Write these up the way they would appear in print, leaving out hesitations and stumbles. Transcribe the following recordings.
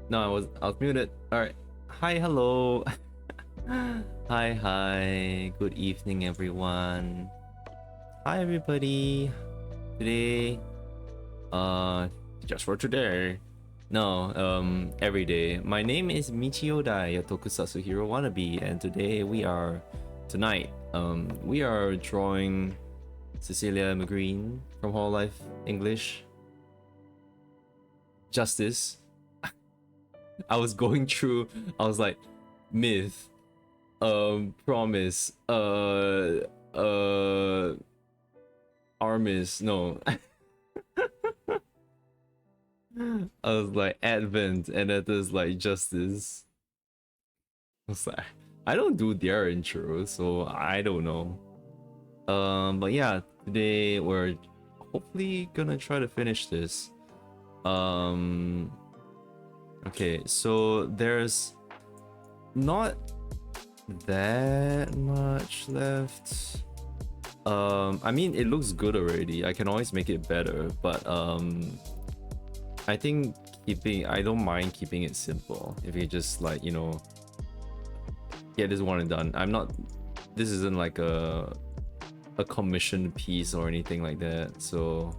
No, I was muted. All right. Hi, hello. Hi. Good evening, everyone. Hi, everybody. Today, just for today. No, every day. My name is Michio Dai, a Tokusatsu hero wannabe, and tonight, we are drawing Cecilia McGreen from Whole Life English. Justice. I was going through, I was like, myth, promise, Armis, no. I was like, Advent, and then there's like Justice. I was like, I don't do their intro, so I don't know. But yeah, today we're hopefully gonna try to finish this. Okay, so there's not that much left. I mean, it looks good already. I can always make it better, but I think I don't mind keeping it simple. If you just like, you know, get this one and done. This isn't like a commissioned piece or anything like that, so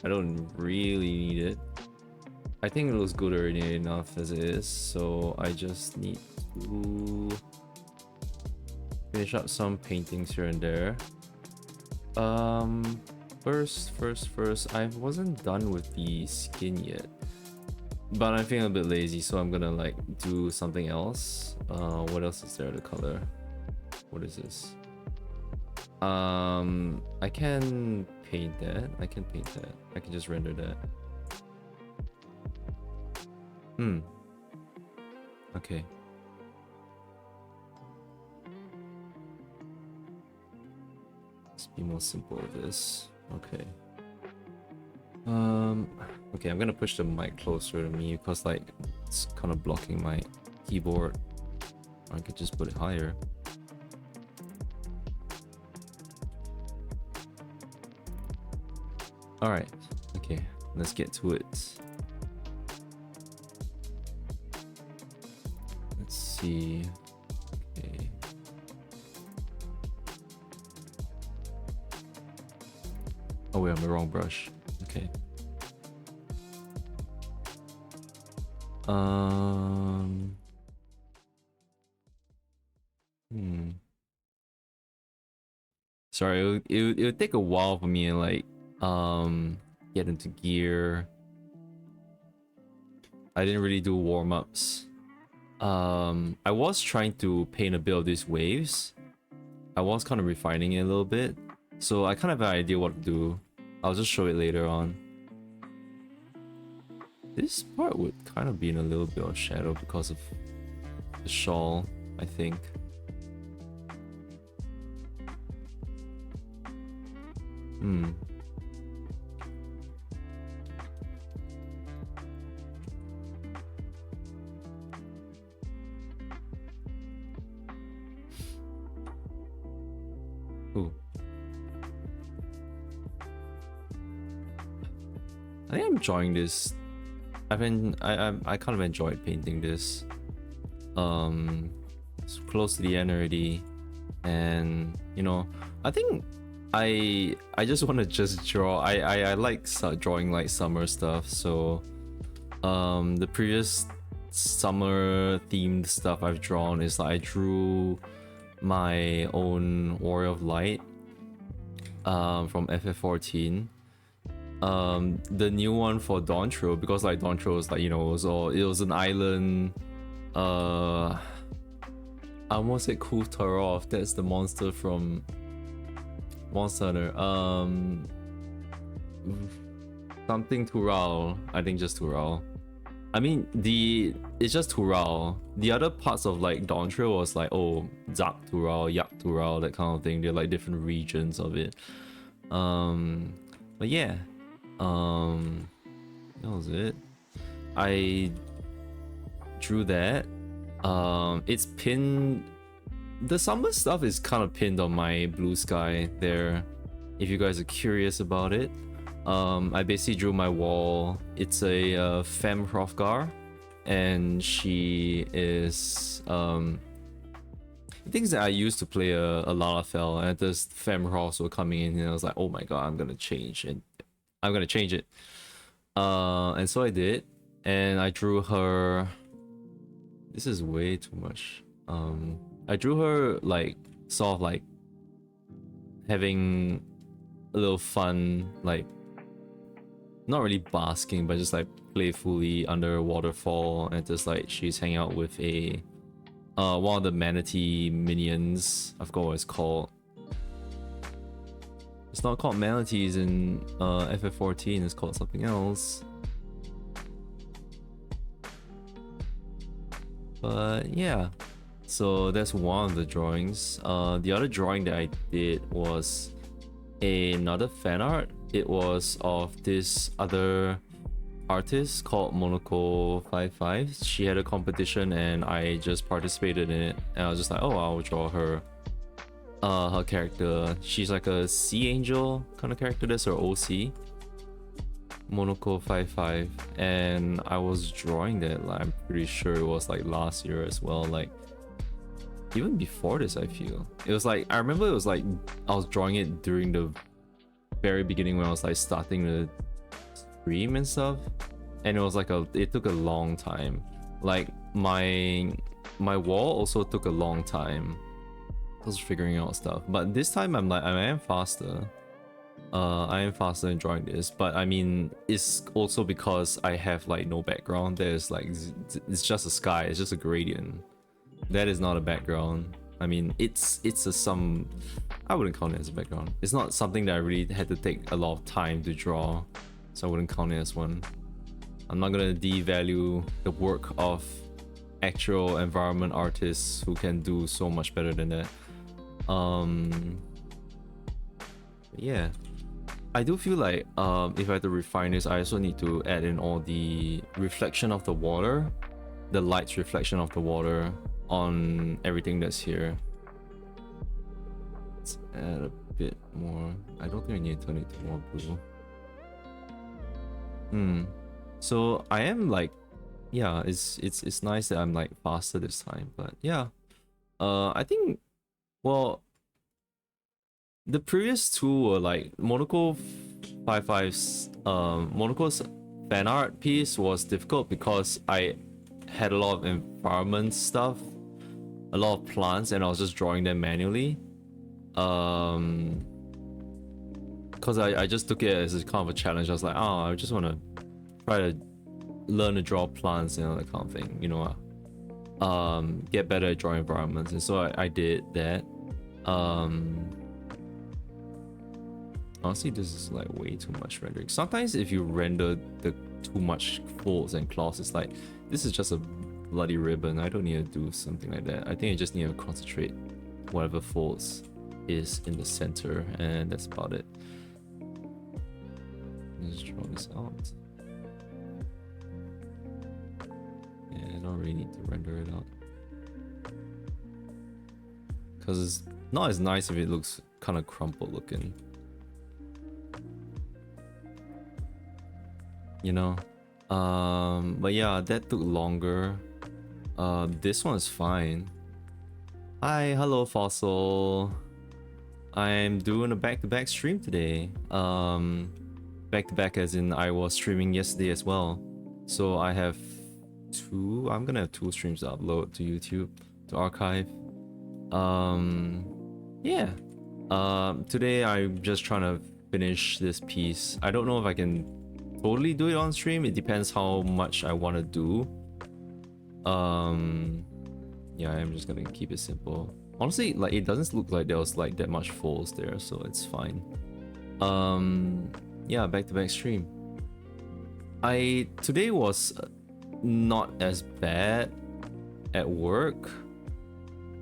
I don't really need it. I think it looks good already enough as it is, so I just need to finish up some paintings here and there. First, I wasn't done with the skin yet, but I'm feeling a bit lazy, so I'm gonna like do something else. What else is there to color? What is this? I can paint that. I can just render that. Okay. Let's be more simple with this. Okay. Okay, I'm gonna push the mic closer to me because like it's kind of blocking my keyboard. I could just put it higher. All right. Okay, let's get to it. Let's see. Okay. Oh wait, I'm the wrong brush. Okay. Sorry, it would take a while for me to like get into gear. I didn't really do warm-ups. I was trying to paint a bit of these waves. I was kind of refining it a little bit, so I kind of have an idea what to do. I'll just show it later on. This part would kind of be in a little bit of shadow because of the shawl, I think. Ooh. I think I'm enjoying this. I kind of enjoyed painting this. It's close to the end already, and you know, I think I just want to just draw. I like drawing like summer stuff. So, the previous summer themed stuff I've drawn is like I drew my own Warrior of Light, from FF14. The new one for Dawntrail, because like Dawntrail is like, you know, it was an island. I almost said Kultarov. That's the monster from Monster Hunter. Something Tural. I think just Tural. I mean, it's just Tural. The other parts of like Dawntrail was like, oh, Zak Tural, Yak Tural, that kind of thing. They're like different regions of it. But yeah. That was it. I drew that. It's pinned. The summer stuff is kind of pinned on my blue sky there, if you guys are curious about it. I basically drew my wall. It's a femme Hrothgar, and she is things that I used to play a Lalafell, and this femme Hroths were coming in, and I was like, oh my god, I'm gonna change it. I'm gonna change it. And so I did, and I drew her. This is way too much. I drew her like sort of like having a little fun, like not really basking, but just like playfully under a waterfall, and just like she's hanging out with a one of the manatee minions. I forgot what it's called. It's not called manatees in FF14. It's called something else. But yeah, so that's one of the drawings. The other drawing that I did was another fan art. It was of this other artist called Monaco55. She had a competition and I just participated in it, and I was just like, oh, I'll draw her her character. She's like a sea angel kind of character. That's her OC, Monaco55, and I was drawing that, like, I'm pretty sure it was like last year as well, like even before this. I feel it was like, I remember it was like I was drawing it during the very beginning when I was like starting the stream and stuff, and it was like it took a long time. Like my wall also took a long time. I was figuring out stuff, but this time I'm like, I am faster. I am faster in drawing this, but I mean, it's also because I have like no background. There's like, it's just a sky, it's just a gradient. That is not a background. I mean, it's some, I wouldn't count it as a background. It's not something that I really had to take a lot of time to draw, so I wouldn't count it as one. I'm not gonna devalue the work of actual environment artists who can do so much better than that. Yeah, I do feel like if I had to refine this, I also need to add in all the reflection of the water, the light's reflection of the water on everything that's here. Let's add a bit more. I don't think I need to turn it to more blue. So I am like, yeah, it's nice that I'm like faster this time, but yeah, I think, well, the previous two were like Monaco55's Monaco's fan art piece was difficult because I had a lot of environment stuff, a lot of plants, and I was just drawing them manually. Because I just took it as a kind of a challenge. I was like, oh, I just want to try to learn to draw plants, you know, that kind of thing, you know, get better at drawing environments, and so I did that. Honestly, this is like way too much rendering. Sometimes if you render the too much folds and claws, it's like, this is just a bloody ribbon. I don't need to do something like that. I think I just need to concentrate whatever folds is in the center, and that's about it. Let's draw this out. Yeah, I don't really need to render it out, because it's not as nice if it looks kind of crumpled looking, you know. But yeah, that took longer. This one is fine. Hi, hello Fossil. I'm doing a back-to-back stream today. Back-to-back as in I was streaming yesterday as well. So I have two, I'm gonna have two streams to upload to YouTube, to archive. Yeah. Today I'm just trying to finish this piece. I don't know if I can totally do it on stream. It depends how much I want to do. Yeah, I'm just gonna keep it simple. Honestly, like, it doesn't look like there was like that much folds there, so it's fine. Yeah, back-to-back stream. Today was not as bad at work.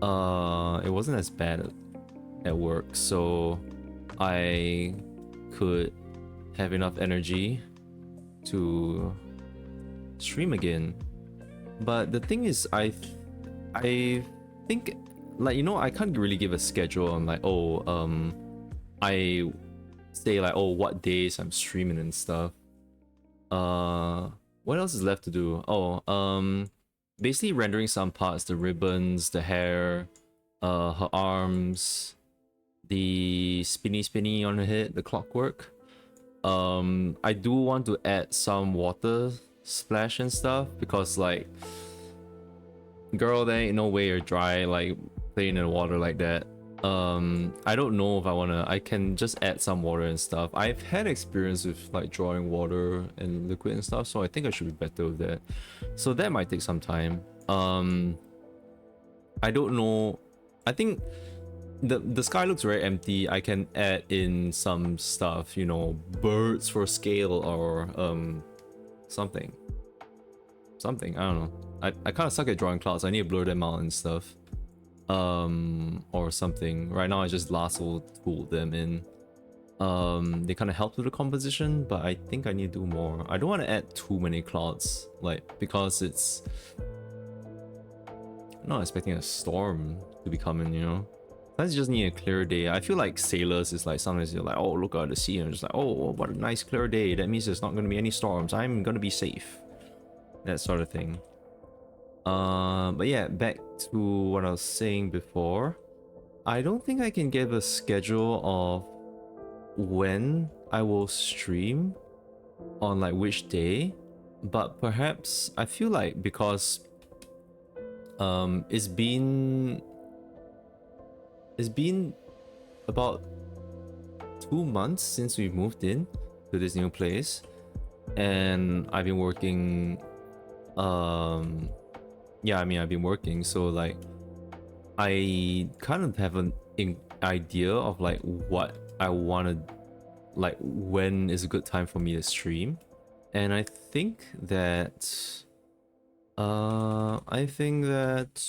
It wasn't as bad at work, so I could have enough energy to stream again. But the thing is, I think, like, you know, I can't really give a schedule. I'm like, oh, I say like, oh, what days I'm streaming and stuff. What else is left to do? Oh, basically rendering some parts, the ribbons, the hair, her arms, the spinny on her head, the clockwork. I do want to add some water splash and stuff because like, girl, there ain't no way you're dry like playing in the water like that. I don't know if I can just add some water and stuff. I've had experience with like drawing water and liquid and stuff, so I think I should be better with that. So that might take some time. I don't know. I think the sky looks very empty. I can add in some stuff, you know, birds for scale or something. I don't know. I kind of suck at drawing clouds. I need to blur them out and stuff. Or something. Right now I just lasso tooled them in. They kind of help with the composition, but I think I need to do more. I don't want to add too many clouds, like, because it's... I'm not expecting a storm to be coming, you know? Sometimes you just need a clear day. I feel like sailors is like, sometimes you're like, oh, look out the sea, and I'm just like, oh, what a nice clear day. That means there's not going to be any storms. I'm going to be safe. That sort of thing. But yeah, back to what I was saying before. I don't think I can give a schedule of when I will stream on like which day, but perhaps I feel like because it's been about 2 months since we moved in to this new place, and I've been working yeah, I mean, I've been working, so like I kind of have an idea of like what I want to, like when is a good time for me to stream. And I think that I think that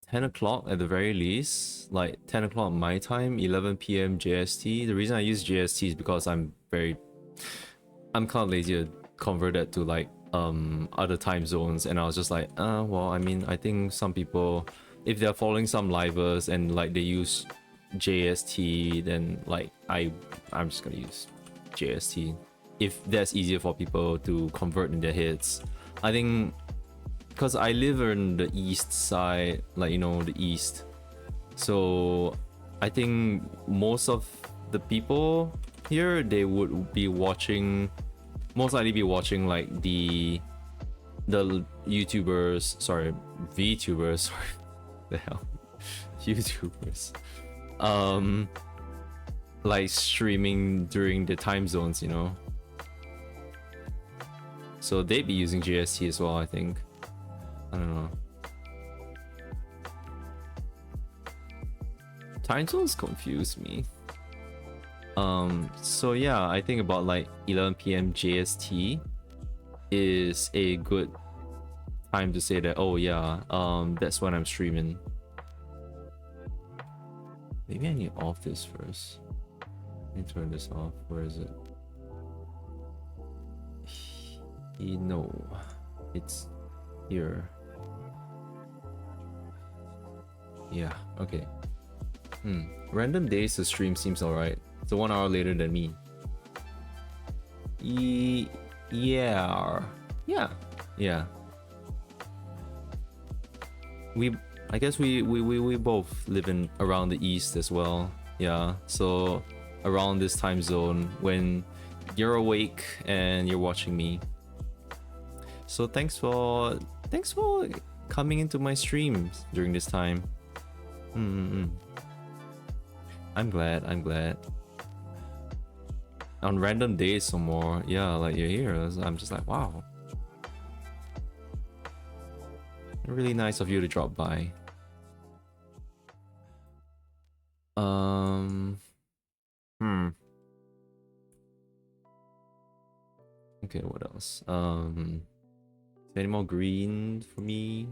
10 o'clock at the very least, like 10 o'clock my time, 11 p.m. JST. The reason I use JST is because I'm kind of lazy to convert that to like other time zones, and I was just like, well, I mean, I think some people, if they're following some livers and like they use JST, then like I'm just gonna use JST if that's easier for people to convert in their heads. I think because I live in the east side, like, you know, the east, so I think most of the people here, they would be watching, most likely be watching like the YouTubers, sorry, VTubers, sorry, the hell, YouTubers, like streaming during the time zones, you know. So they'd be using JST as well, I think. I don't know. Time zones confuse me. So yeah, I think about like 11 p.m. JST is a good time to say that, oh yeah, that's when I'm streaming. Maybe I need to off this first. Let me turn this off. Where is it? No, it's here. Yeah, okay. Random days to stream seems alright. It's 1 hour later than me. Yeah. I guess we both live in around the east as well. Yeah, so around this time zone when you're awake and you're watching me. So thanks for coming into my streams during this time. I'm glad. On random days some more. Yeah, like you're here. I'm just like, wow. Really nice of you to drop by. Okay, what else? Is there any more green for me?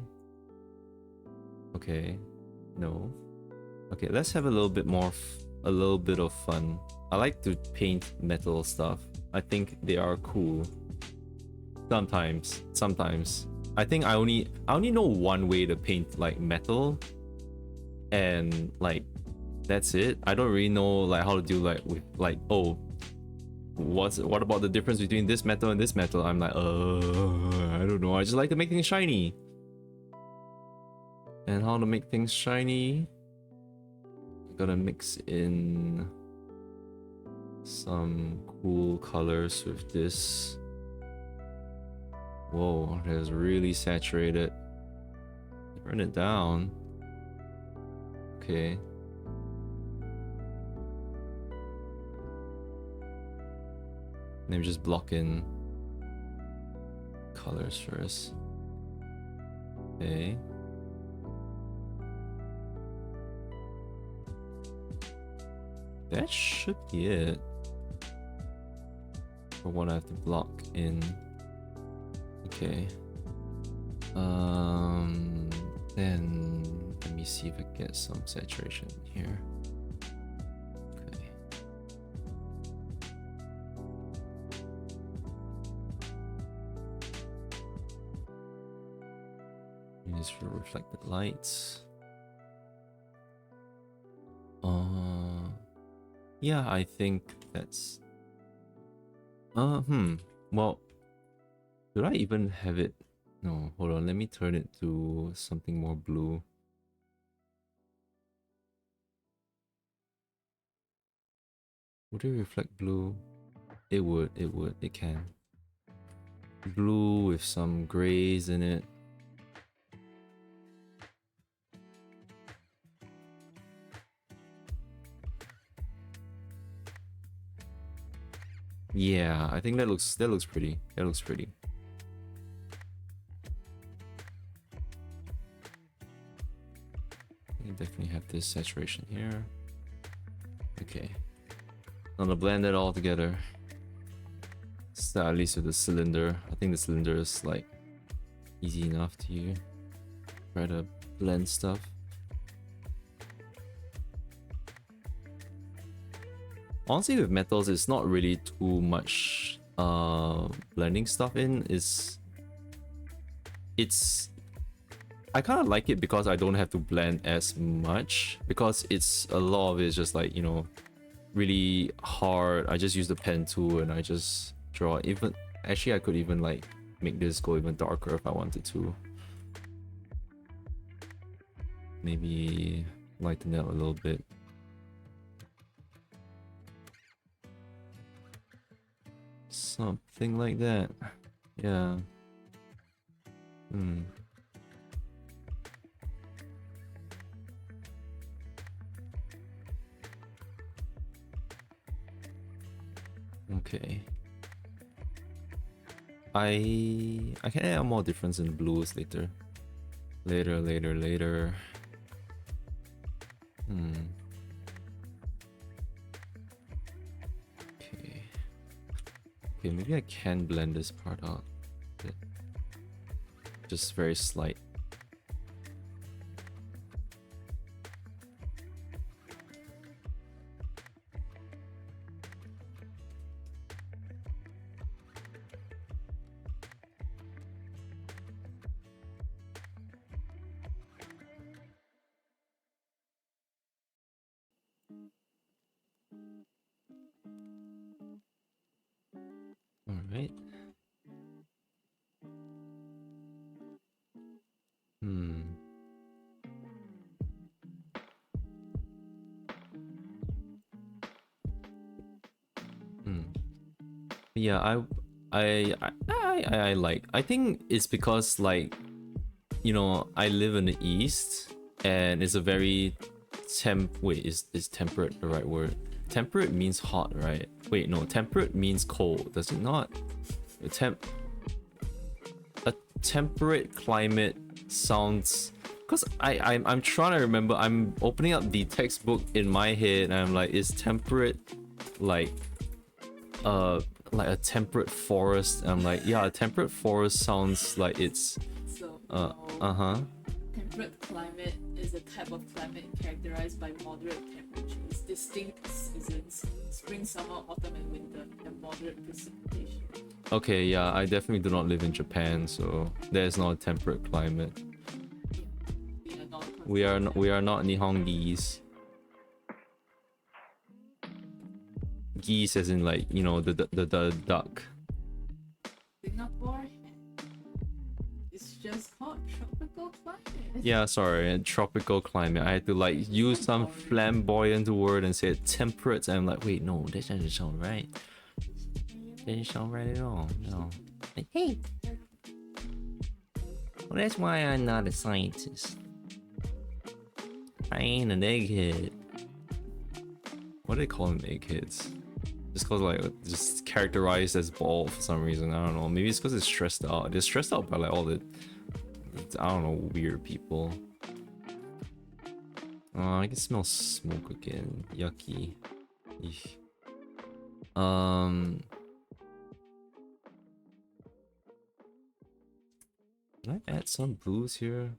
Okay. No. Okay, let's have a little bit of fun. I like to paint metal stuff. I think they are cool. Sometimes. I think I only know one way to paint like metal. and like that's it. I don't really know like how to do like with like, oh, what about the difference between this metal and this metal? I'm like, I don't know. I just like to make things shiny. And how to make things shiny? Gotta mix in some cool colors with this. Whoa, that's really saturated. Turn it down. Okay. Let me just block in colors first. Okay. That should be it. For what I have to block in. Okay. Then let me see if I get some saturation here. Okay. Use for reflected lights. Yeah, I think that's well, should I even have it? No, hold on, let me turn it to something more blue. Would it reflect blue? It would, it can. Blue with some grays in it. Yeah, I think that looks pretty. That looks pretty. You definitely have this saturation here. Okay. I'm gonna blend it all together. Start at least with the cylinder. I think the cylinder is like easy enough to try to blend stuff. Honestly, with metals, it's not really too much blending stuff in. It's I kind of like it because I don't have to blend as much, because it's a lot of it is just like, you know, really hard. I just use the pen tool and I just draw. Even actually, I could even like make this go even darker if I wanted to. Maybe lighten it up a little bit. Something like that. Yeah. Okay. I can add more difference in blues later. Later. Okay, maybe I can blend this part out a bit. Just very slight. Alright. Yeah, I like. I think it's because, like, you know, I live in the east and it's a very wait, is temperate the right word? Temperate means hot, right? Wait, no, temperate means cold, does it not? A temperate climate sounds, because I'm trying to remember. I'm opening up the textbook in my head and I'm like, is temperate like a temperate forest? And I'm like, yeah, a temperate forest sounds like it's temperate climate is a type of climate characterized by moderate temperatures, distinct seasons, spring, summer, autumn, and winter, and moderate precipitation. Okay, yeah, I definitely do not live in Japan, so there's not a temperate climate. Being a non-conformist We are not Nihon geese. Geese as in like, you know, the duck. Singapore, it's just called tropical climate. Yeah, sorry, tropical climate. I had to like use some flamboyant word and say temperate. And I'm like, wait, no, that doesn't sound right. That doesn't sound right at all. No. Like, hey. Well, that's why I'm not a scientist. I ain't an egghead. What do they call them, eggheads? Just cause like just characterized as bald for some reason. I don't know. Maybe it's because it's stressed out. They're stressed out by like all the, I don't know, weird people. Oh, I can smell smoke again. Yucky. Eesh. Can I add some blues here?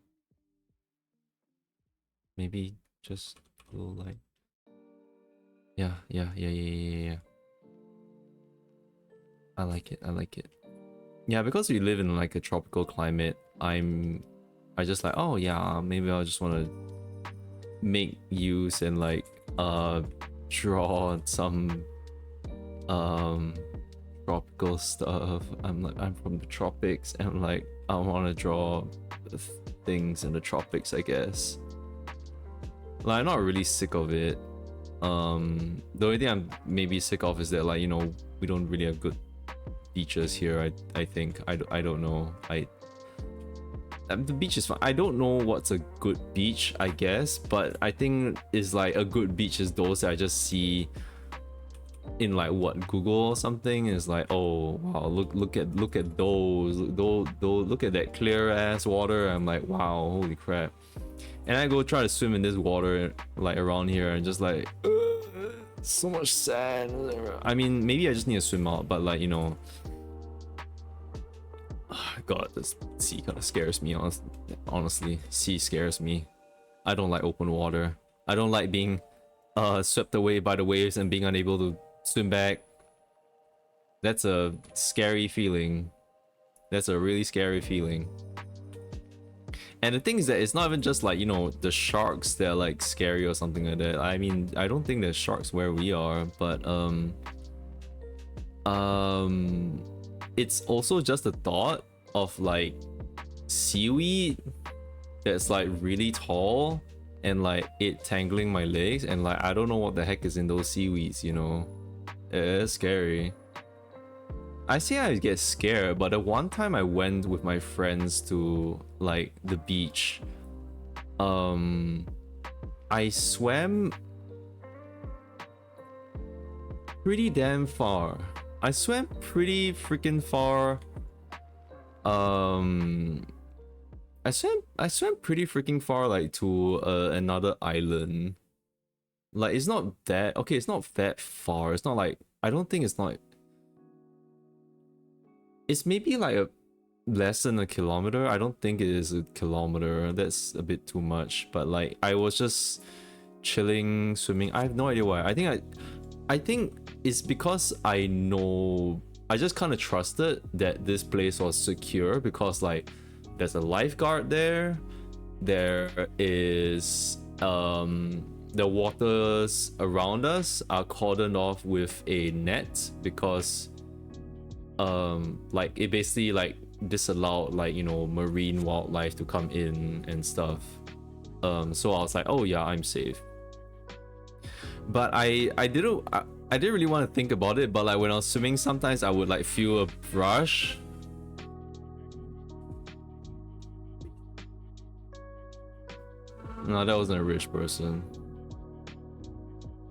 Maybe just a little like. Yeah. I like it. Yeah, because we live in like a tropical climate, I just like, oh yeah, maybe I just want to make use and like draw some tropical stuff. I'm from the tropics and like I want to draw things in the tropics, I guess. Like I'm not really sick of it. The only thing I'm maybe sick of is that like, you know, we don't really have good beaches here. I think I don't know. The beach is fine. I don't know what's a good beach, I guess, but I think is like a good beach is those that I just see in like what, Google or something. Is like, oh wow, look at those, look at that clear ass water. I'm like, wow, holy crap. And I go try to swim in this water like around here and just like so much sand. I mean, maybe I just need to swim out, but like, you know, God, this sea kind of scares me. Honestly, sea scares me. I don't like open water. I don't like being swept away by the waves and being unable to swim back. That's a scary feeling. That's a really scary feeling. And the thing is that it's not even just like, you know, the sharks that are like scary or something like that. I mean, I don't think there's sharks where we are, but it's also just the thought of like seaweed that's like really tall and like it tangling my legs, and like I don't know what the heck is in those seaweeds, you know. It's scary. I say I get scared, but the one time I went with my friends to like the beach, I swam pretty damn far. I swam pretty freaking far. I swam pretty freaking far, like to another island. Like it's not that okay. It's not that far. It's not like, I don't think it's not. It's maybe like a less than a kilometer. I don't think it is a kilometer. That's a bit too much. But like I was just chilling, swimming. I have no idea why. I think it's because I know, I just kind of trusted that this place was secure because like there's a lifeguard there. There is the waters around us are cordoned off with a net because like it basically like disallowed like, you know, marine wildlife to come in and stuff. So I was like, oh yeah, I'm safe. But I didn't really want to think about it, but like when I was swimming, sometimes I would like feel a brush. No, that wasn't a rich person.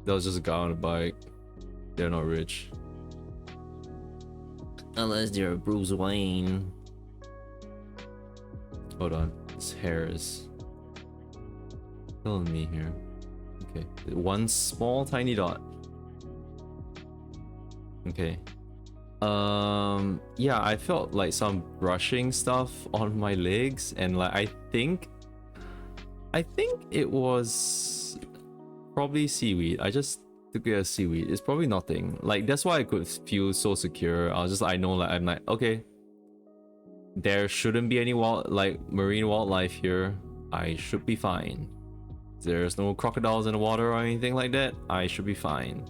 That was just a guy on a bike. They're not rich. Unless they're Bruce Wayne. Hold on. His hair is killing me here. Okay. One small tiny dot. Okay. Yeah, I felt like some brushing stuff on my legs, and like I think it was probably seaweed. I just took it as seaweed. It's probably nothing. Like that's why I could feel so secure. I was just, I know, like I'm like, okay, there shouldn't be any marine wildlife here. I should be fine. There's no crocodiles in the water or anything like that. I should be fine.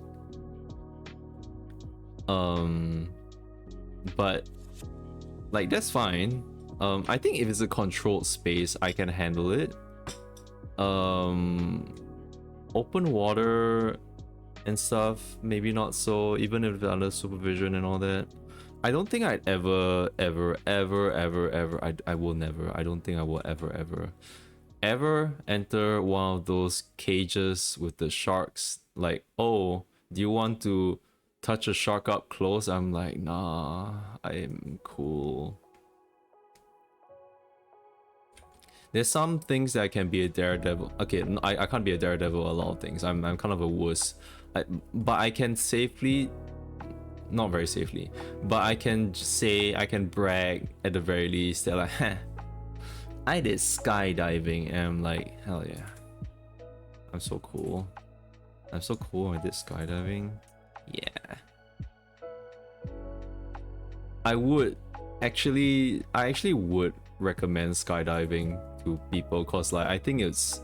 But like that's fine. I think if it's a controlled space, I can handle it. Open water and stuff, maybe not so, even if it's under supervision and all that. I don't think I'd ever, I will never, I don't think I will ever enter one of those cages with the sharks. Like, oh, do you want to touch a shark up close? I'm like, nah, I'm cool. There's some things that I can be a daredevil. Okay, I can't be a daredevil a lot of things. I'm kind of a wuss. But I can safely, not very safely, but I can say, I can brag at the very least that like, I did skydiving, and I'm like, hell yeah. I'm so cool. I'm so cool, I did skydiving. Yeah. I actually would recommend skydiving to people, cause like I think it's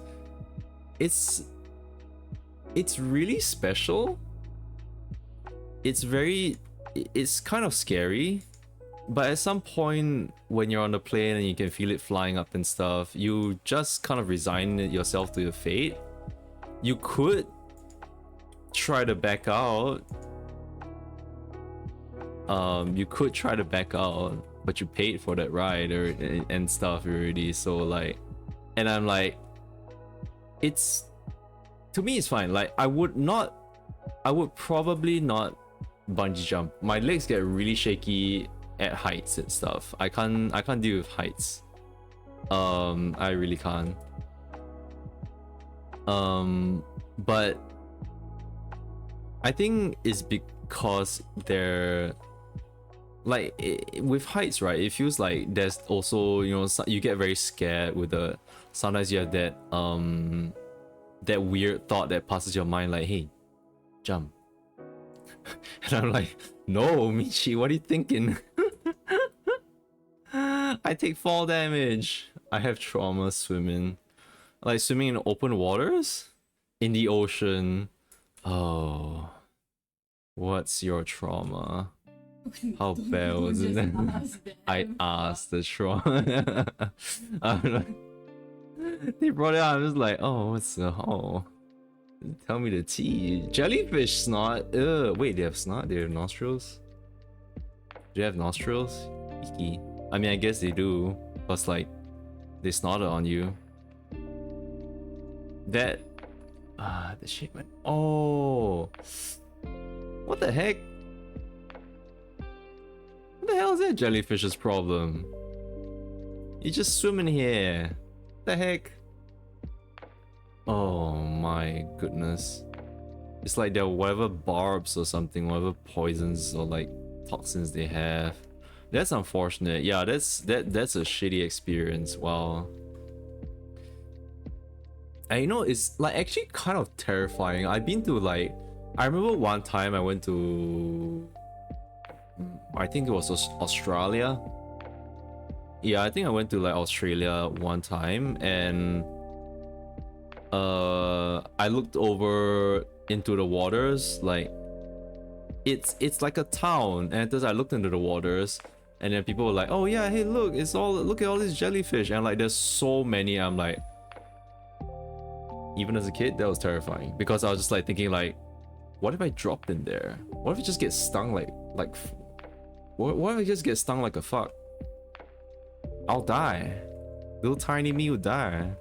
really special. It's kind of scary, but at some point when you're on the plane and you can feel it flying up and stuff, you just kind of resign yourself to your fate. You could try to back out. You could try to back out, but you paid for that ride and stuff already. So like, and I'm like, to me it's fine. Like I would probably not bungee jump. My legs get really shaky at heights and stuff. I can't deal with heights. I really can't. But I think it's because they're like with heights, right? It feels like there's also, you know, you get very scared with the, sometimes you have that that weird thought that passes your mind like, hey, jump. And I'm like, no, Michi, what are you thinking? I take fall damage. I have trauma swimming. Like swimming in open waters? In the ocean. Oh. What's your trauma? How bad was it? I asked the trauma. They brought it out. I was like, oh, what's the oh? Tell me the tea. Jellyfish snot. Wait, they have snot? They have nostrils? Do they have nostrils? Icky. I mean, I guess they do. Plus, like, they snorted on you. That. The shit went. Oh. What the heck? What the hell is that jellyfish's problem? You just swim in here. What the heck? Oh my goodness. It's like there are whatever barbs or something, whatever poisons or like toxins they have. That's unfortunate. Yeah, that's a shitty experience. Wow. And you know, it's like actually kind of terrifying. I've been to like, I remember one time I went to, I think it was Australia. Yeah, I think I went to like Australia one time, and I looked over into the waters. Like it's like a town, and as I looked into the waters, and then people were like, oh yeah, hey, look, look at all these jellyfish, and like there's so many. I'm like, even as a kid, that was terrifying, because I was just like thinking like, what if I dropped in there? What if I just get stung like what if I just get stung like a fuck? I'll die. Little tiny me will die.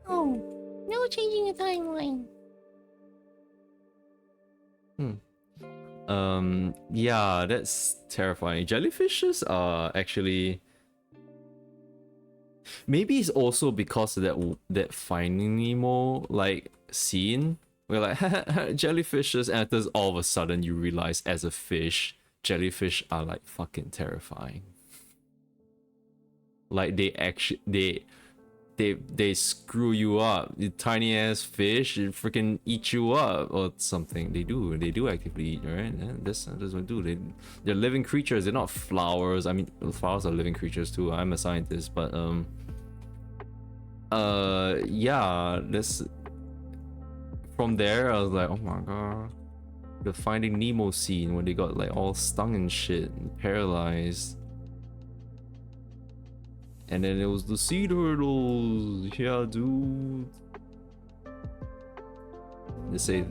No changing the timeline. Yeah, that's terrifying. Jellyfishes are actually, maybe it's also because of that Finding Nemo like scene where like jellyfishes, and then all of a sudden you realize as a fish, jellyfish are like fucking terrifying. Like they they screw you up. The tiny ass fish freaking eat you up or something. They do actively eat, right? Yeah, that's what they do. They're living creatures. They're not flowers. I mean, flowers are living creatures too. I'm a scientist, but yeah. This from there, I was like, oh my god, the Finding Nemo scene when they got like all stung and shit, and paralyzed. And then it was the sea turtles. Yeah, dude. They say,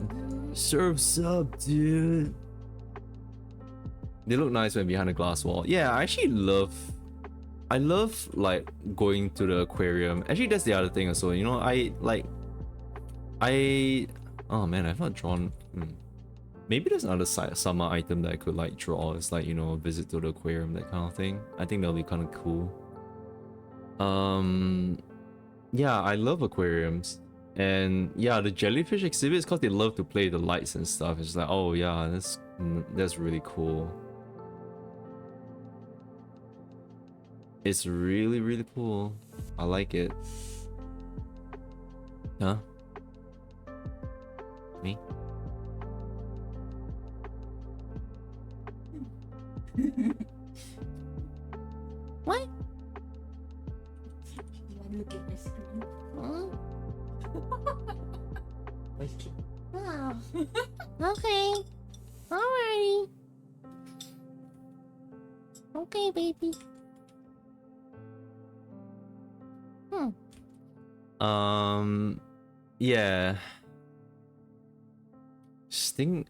surf's up, dude. They look nice when behind a glass wall. Yeah, I actually I love like going to the aquarium. Actually, that's the other thing also. You know, oh man, I've not drawn. Maybe there's another summer item that I could like draw. It's like, you know, visit to the aquarium, that kind of thing. I think that'll be kind of cool. Yeah, I love aquariums. And yeah, the jellyfish exhibits, because they love to play the lights and stuff. It's like, oh yeah, that's really cool. It's really, really cool. I like it. Huh? Me? What? You want to look at my screen? Huh? Question. Wow. Okay. Alrighty. Okay, baby. Yeah. Stingrays.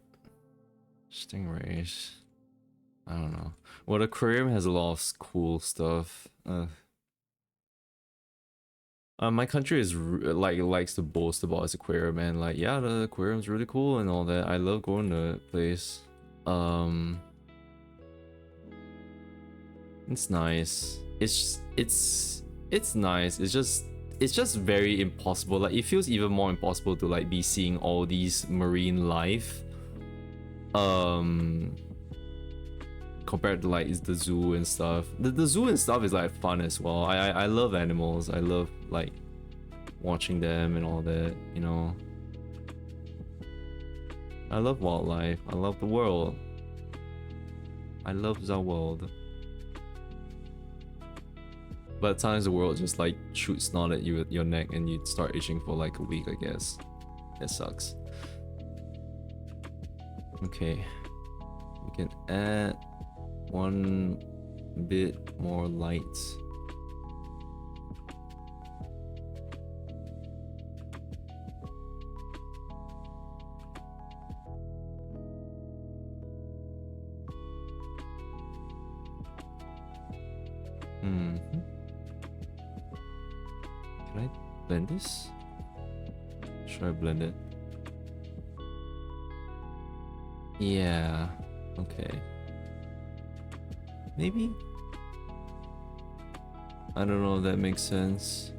I don't know. Well, the aquarium has a lot of cool stuff. My country is likes to boast about its aquarium, and like, yeah, the aquarium's really cool and all that. I love going to the place. It's nice. It's nice. It's just very impossible. Like, it feels even more impossible to like be seeing all these marine life. Compared to like the zoo and stuff. The zoo and stuff is like fun as well. I love animals. I love like watching them and all that, you know. I love wildlife. I love the world. I love the world. But at times the world just like shoots snot at you at your neck and you start itching for like a week, I guess. It sucks. Okay. We can add one bit more light. Can I blend this? Should I blend it? Yeah. Okay. Maybe? I don't know if that makes sense.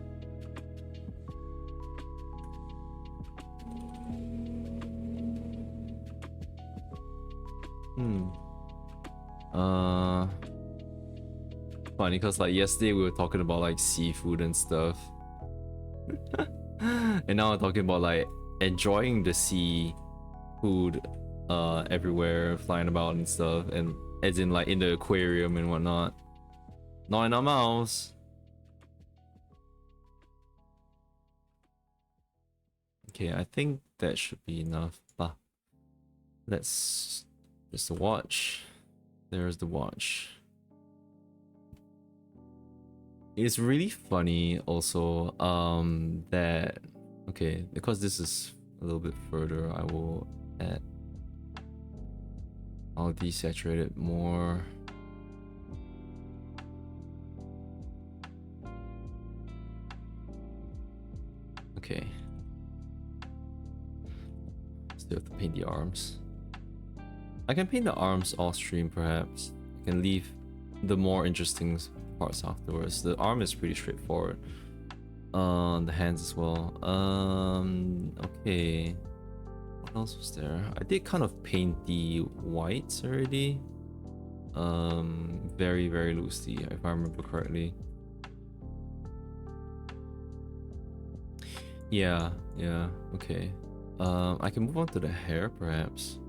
Funny, because like yesterday we were talking about like seafood and stuff. And now we're talking about like enjoying the sea food everywhere, flying about and stuff, and as in like in the aquarium and whatnot. Not in our mouths. Okay, I think that should be enough. Let's just the watch. There's the watch. It's really funny also that, okay, because this is a little bit further, I'll desaturate it more. Okay. Still have to paint the arms. I can paint the arms off stream perhaps. I can leave the more interesting parts afterwards. The arm is pretty straightforward. The hands as well. Okay. What else was there? I did kind of paint the whites already. Very, very loosely, if I remember correctly. Yeah, yeah, okay. I can move on to the hair perhaps.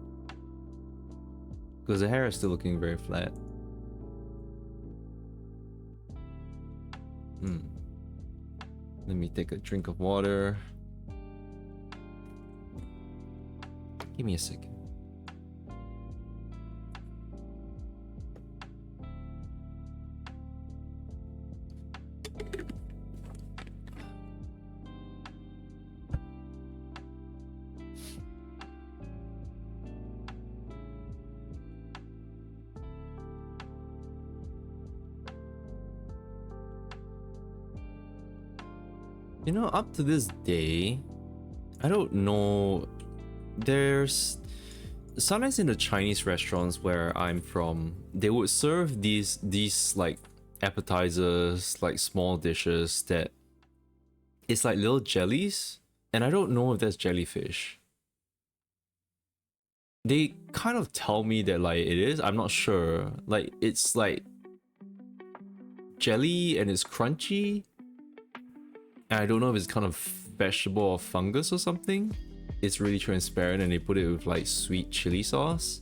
Because the hair is still looking very flat. Let me take a drink of water. Give me a second. You know, up to this day, I don't know. There's sometimes in the Chinese restaurants where I'm from, they would serve these like appetizers, like small dishes that it's like little jellies, and I don't know if that's jellyfish. They kind of tell me that like it is. I'm not sure. Like it's like jelly and it's crunchy. And I don't know if it's kind of vegetable or fungus or something. It's really transparent and they put it with like sweet chili sauce.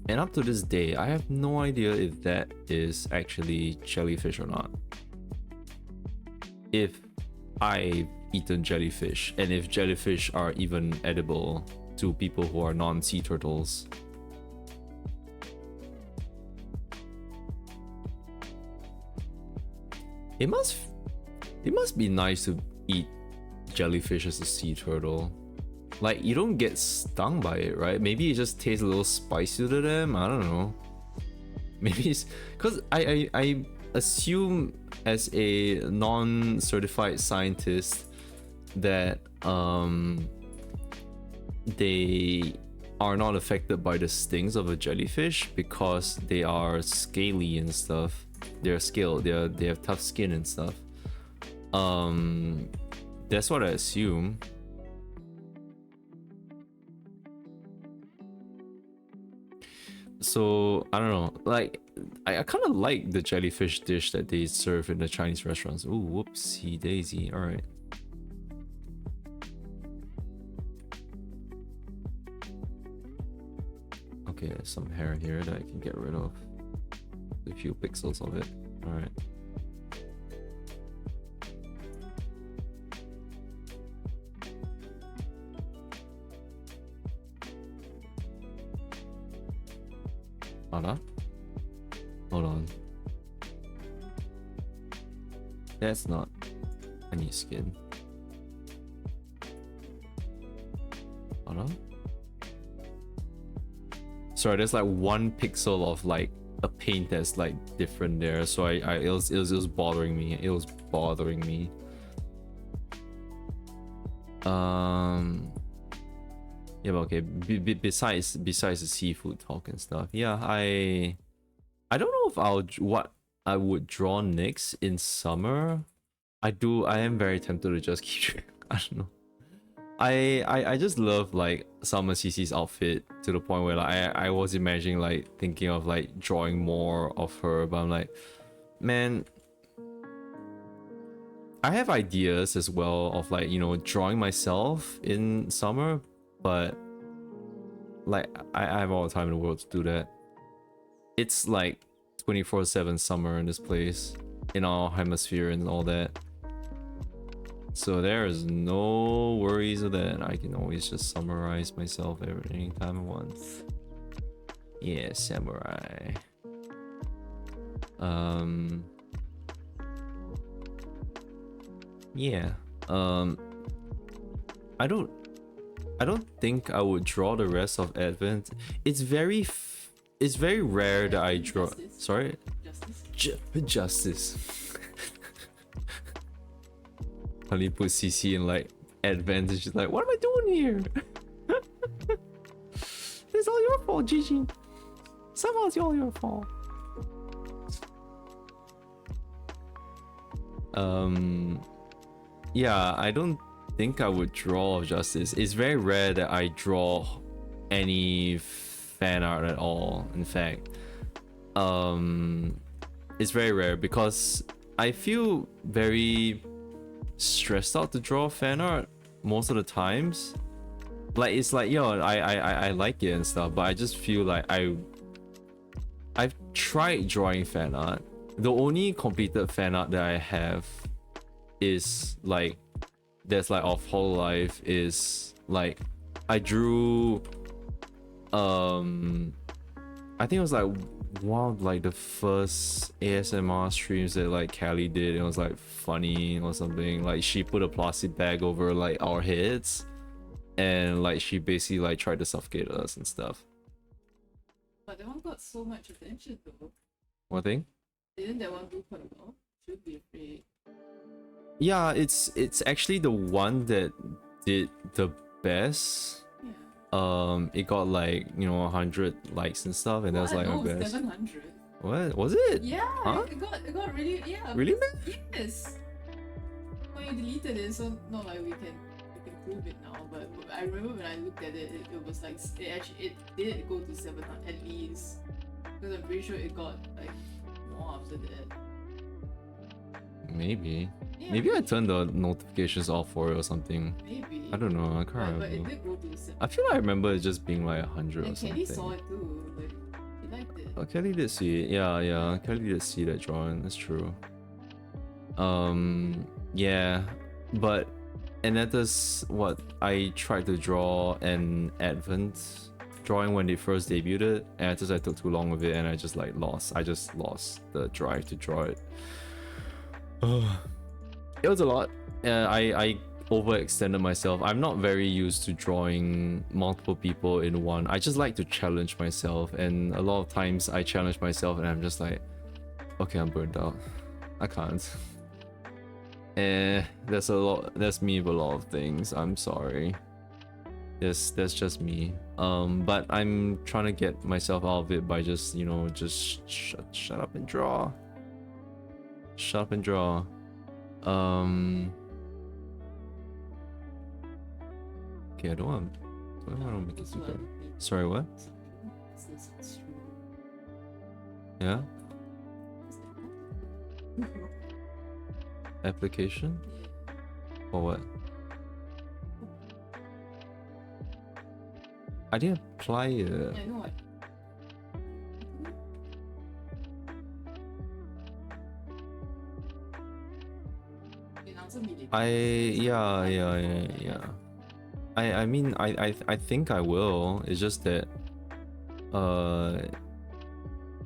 And up to this day, I have no idea if that is actually jellyfish or not. If I've eaten jellyfish and if jellyfish are even edible to people who are non-sea turtles. It must be nice to eat jellyfish as a sea turtle. Like, you don't get stung by it, right? Maybe it just tastes a little spicy to them. I don't know. Maybe it's because I assume as a non-certified scientist that they are not affected by the stings of a jellyfish because they are scaly and stuff. They're scaled. They have tough skin and stuff. That's what I assume. So I don't know. Like, I kind of like the jellyfish dish that they serve in the Chinese restaurants. Ooh, whoopsie daisy. All right. Okay, there's some hair here that I can get rid of. A few pixels of it. All right. Hold on. That's not any skin. Hold on. Sorry, there's like 1 pixel of like a paint that's like different there. So it was bothering me. It was bothering me. Yeah, but okay. Besides the seafood talk and stuff, yeah, I don't know if what I would draw next in summer. I am very tempted to just keep. I don't know. I just love like Summer CC's outfit to the point where like I was imagining like thinking of like drawing more of her, but I'm like, man, I have ideas as well of like, you know, drawing myself in summer, but like I have all the time in the world to do that. It's like 24/7 summer in this place, in our hemisphere and all that. So there is no worries of that. I can always just summarize myself anytime I want. Yeah, samurai. Yeah. I don't think I would draw the rest of Advent. It's very rare that I draw. Justice. Sorry. Justice. Honey put CC in like Advent and she's like, what am I doing here? It's all your fault, Gigi. Somehow it's all your fault. Yeah, I don't think I would draw Justice. It's very rare that I draw any fan art at all. In fact, it's very rare because I feel very stressed out to draw fan art most of the times. Like it's like, yo, I like it and stuff, but I just feel like I've tried drawing fan art. The only completed fan art that I have is like that's like of whole life is like I drew I think it was like one of like the first ASMR streams that like Callie did. It was like funny or something. Like she put a plastic bag over like our heads and like she basically like tried to suffocate us and stuff. But that one got so much attention though. What thing? Didn't that one do quite well? Should be afraid. Yeah, it's actually the one that did the best. Yeah. It got like, you know, 100 likes and stuff, and that's like my best. 700. What was it? Yeah, Huh? it got really, yeah. Really, man? Yes. When you deleted it, so not like we can prove it now, but I remember when I looked at it, it was like it did go to 700 at least, because I'm pretty sure it got like more after that. Maybe. Yeah, Maybe I turned the notifications off for it or something. Maybe. I don't know. I can't But remember. it did go to 700. I feel like I remember it just being like 100 or And something. Kenny saw it too. Like, he liked it. Oh, Kelly did see it. Yeah. Kelly did see that drawing. That's true. Yeah, but Aneta's what I tried to draw an Advent drawing when they first debuted, and I took too long with it, and I just like lost. I just lost the drive to draw it. It was a lot. I overextended myself. I'm not very used to drawing multiple people in one. I just like to challenge myself, and a lot of times I challenge myself and I'm just like, okay, I'm burnt out. I can't. That's me with a lot of things. I'm sorry. That's just me. But I'm trying to get myself out of it by just, you know, just shut up and draw. Shut up and draw. Okay, I don't want to make it super. Sorry, what? Yeah? Application? For what? I didn't apply it. I know. Yeah. I mean I think I will. It's just that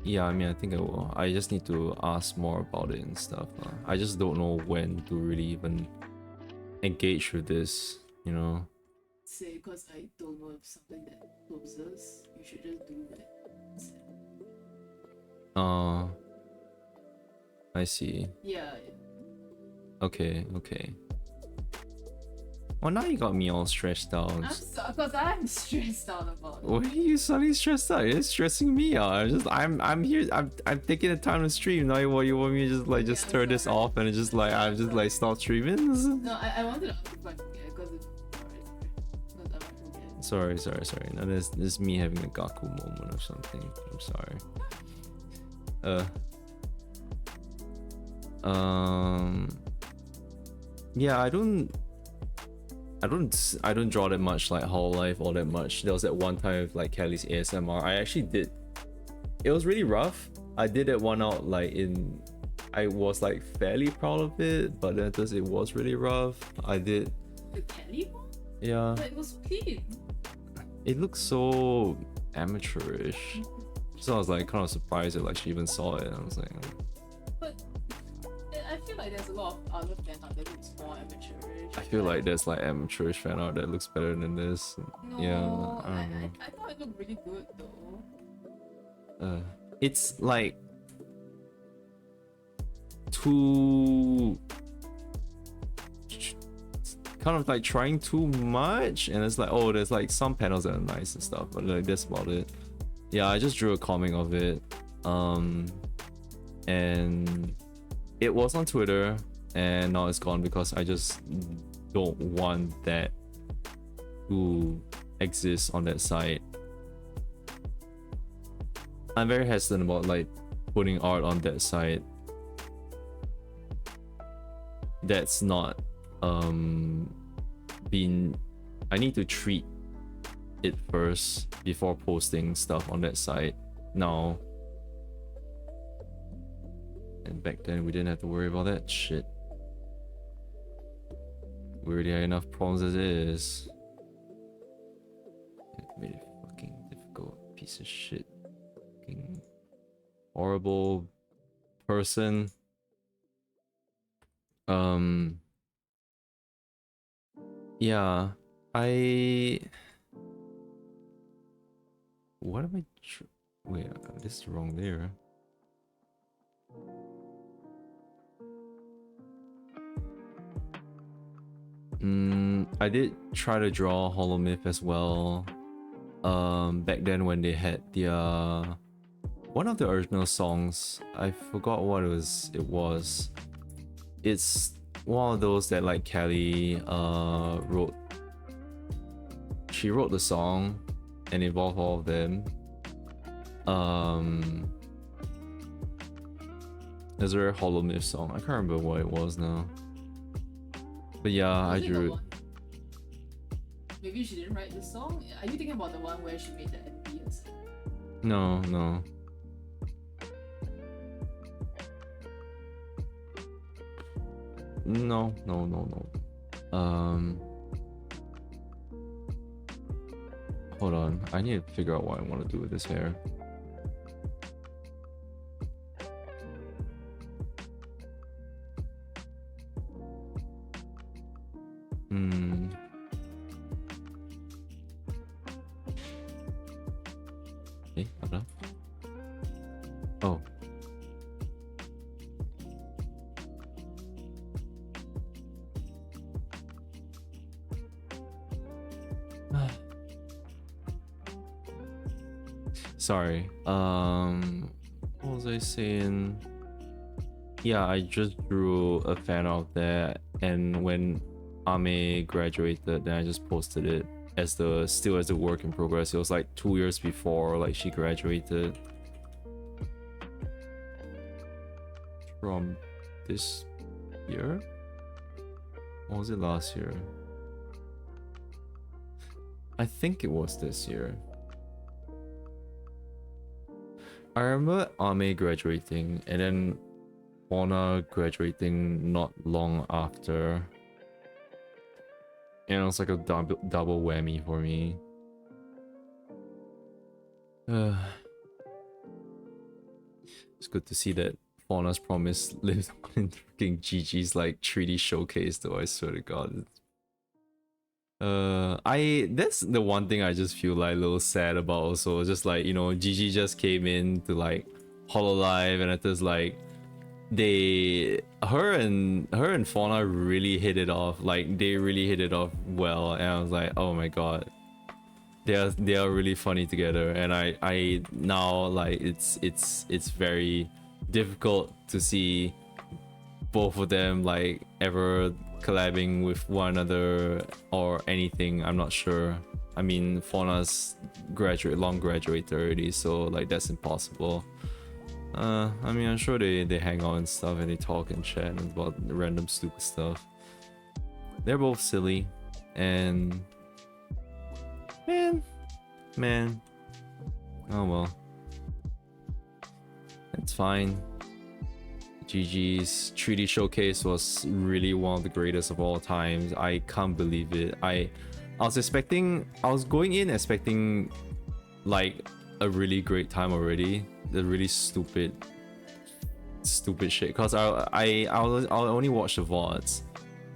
yeah, I mean I think I will. I just need to ask more about it and stuff. I just don't know when to really even engage with this, you know. Say because I don't know if something that closes, you should just do it. I see. Yeah. Okay. Well, now you got me all stressed out. Because I'm stressed out about it. Why are you suddenly stressed out? It's stressing me out. I'm here. I'm taking the time to stream. Now you want me to just turn this off and just like I'm just like stop streaming? No, I wanted to ask if I forget because it's sorry. No, this is me having a Gaku moment or something. I'm sorry. Yeah, I don't draw that much like whole life all that much. There was that one time with like Kelly's ASMR. I actually did. It was really rough. I did that one out like in. I was like fairly proud of it, but then it was really rough. I did. The Kelly one? Yeah. But it was clean. It looked so amateurish. So I was like kind of surprised that like she even saw it. I was like. But I feel like there's a lot of other fan art that looks more amateurish. I feel like there's like amateurish fan art that looks better than this. No, Yeah, I thought it looked really good though. It's like too kind of like trying too much, and it's like, oh, there's like some panels that are nice and stuff, but like that's about it. Yeah, I just drew a comic of it, and it was on Twitter, and now it's gone because I just don't want that to exist on that site. I'm very hesitant about like putting art on that site that's not been, I need to treat it first before posting stuff on that site now. And back then we didn't have to worry about that shit. We already had enough problems as it is. It made it fucking difficult. Piece of shit. Fucking horrible person. Yeah, what am I wait, this is wrong there. I did try to draw Hollow Myth as well. Back then when they had the one of the original songs, I forgot what it was. It's one of those that like Kelly wrote. She wrote the song and involved all of them. There's a Hollow Myth song. I can't remember what it was now. But yeah, I drew it. Maybe she didn't write the song? Are you thinking about the one where she made the ambience? No. No. Hold on. I need to figure out what I want to do with this hair. Okay, hold on. Oh. Sorry. What was I saying? Yeah, I just drew a fan out there, and when Ame graduated, then I just posted it as still as a work in progress. It was like 2 years before like she graduated from this year, or was it last year? I think it was this year. I remember Ame graduating and then Fauna graduating not long after. And it was like a double whammy for me. It's good to see that Fauna's promise lives on in freaking Gigi's like 3D showcase though, I swear to god. That's the one thing I just feel like a little sad about also. Just like, you know, Gigi just came in to like Hololive and it was like her and Fauna really hit it off. Like they really hit it off well, and I was like, oh my god, they are really funny together. And I now like it's very difficult to see both of them like ever collabing with one another or anything. I'm not sure. I mean, Fauna's long graduated already, so like that's impossible. I mean, I'm sure they hang out and stuff and they talk and chat about random stupid stuff. They're both silly, and man, oh well, it's fine. GG's 3D showcase was really one of the greatest of all times. I can't believe it. I was going in expecting like a really great time already. The really stupid shit. Cause I only watch the VODs.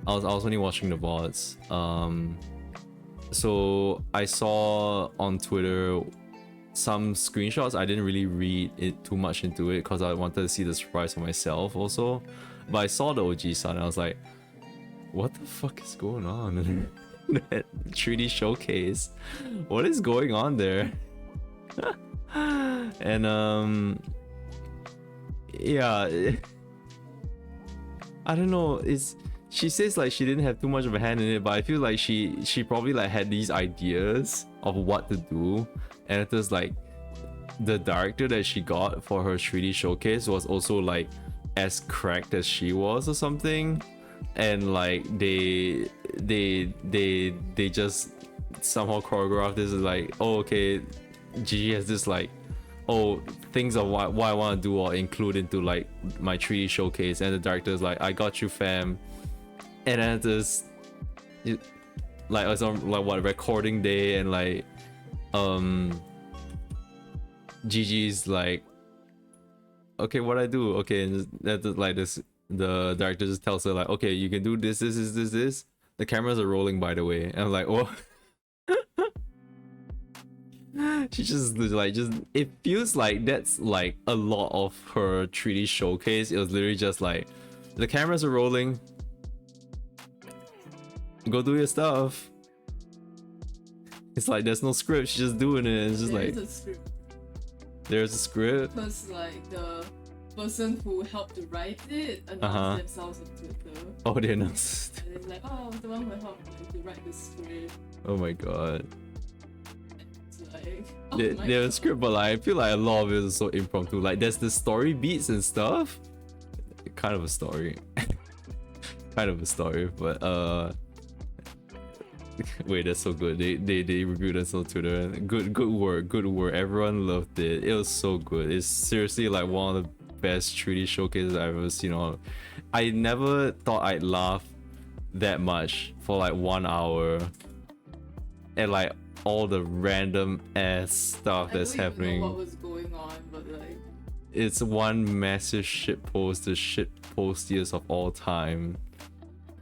I was only watching the VODs. So I saw on Twitter some screenshots. I didn't really read it too much into it because I wanted to see the surprise for myself also. But I saw the OG son and I was like, what the fuck is going on? That 3D showcase. What is going on there? And yeah, I don't know. She says like she didn't have too much of a hand in it, but I feel like she probably like had these ideas of what to do, and it was like the director that she got for her 3D showcase was also like as cracked as she was or something. and like they just somehow choreograph this is like, oh okay, Gigi has this like, oh, things of what I want to do or include into like my 3D showcase, and the director's like, I got you fam, and then this like it's on like what recording day, and like Gigi's like, okay, what I do, okay, and that's like this, the director just tells her like, okay, you can do this, this. The cameras are rolling, by the way, and I'm like, oh. She just like, just it feels like that's like a lot of her 3D showcase. It was literally just like, the cameras are rolling, go do your stuff. It's like there's no script, she's just doing it. It's just There like is a script. there's a script. Because like the person who helped to write it announced themselves on Twitter. Oh, they announced. And it's like, oh, I was the one who helped to write the script. Oh my god. It's like, oh There's my a God. script, but like I feel like a lot of it is so impromptu. Like there's the story beats and stuff. Kind of a story. Kind of a story, but wait, that's so good. They reviewed us on Twitter. Good work. Everyone loved it. It was so good. It's seriously like one of the best 3D showcases I've ever seen. I never thought I'd laugh that much for like 1 hour at like all the random ass stuff that's I don't even happening. know what was going on, but like, It's one massive shitpost, the shit postiest of all time.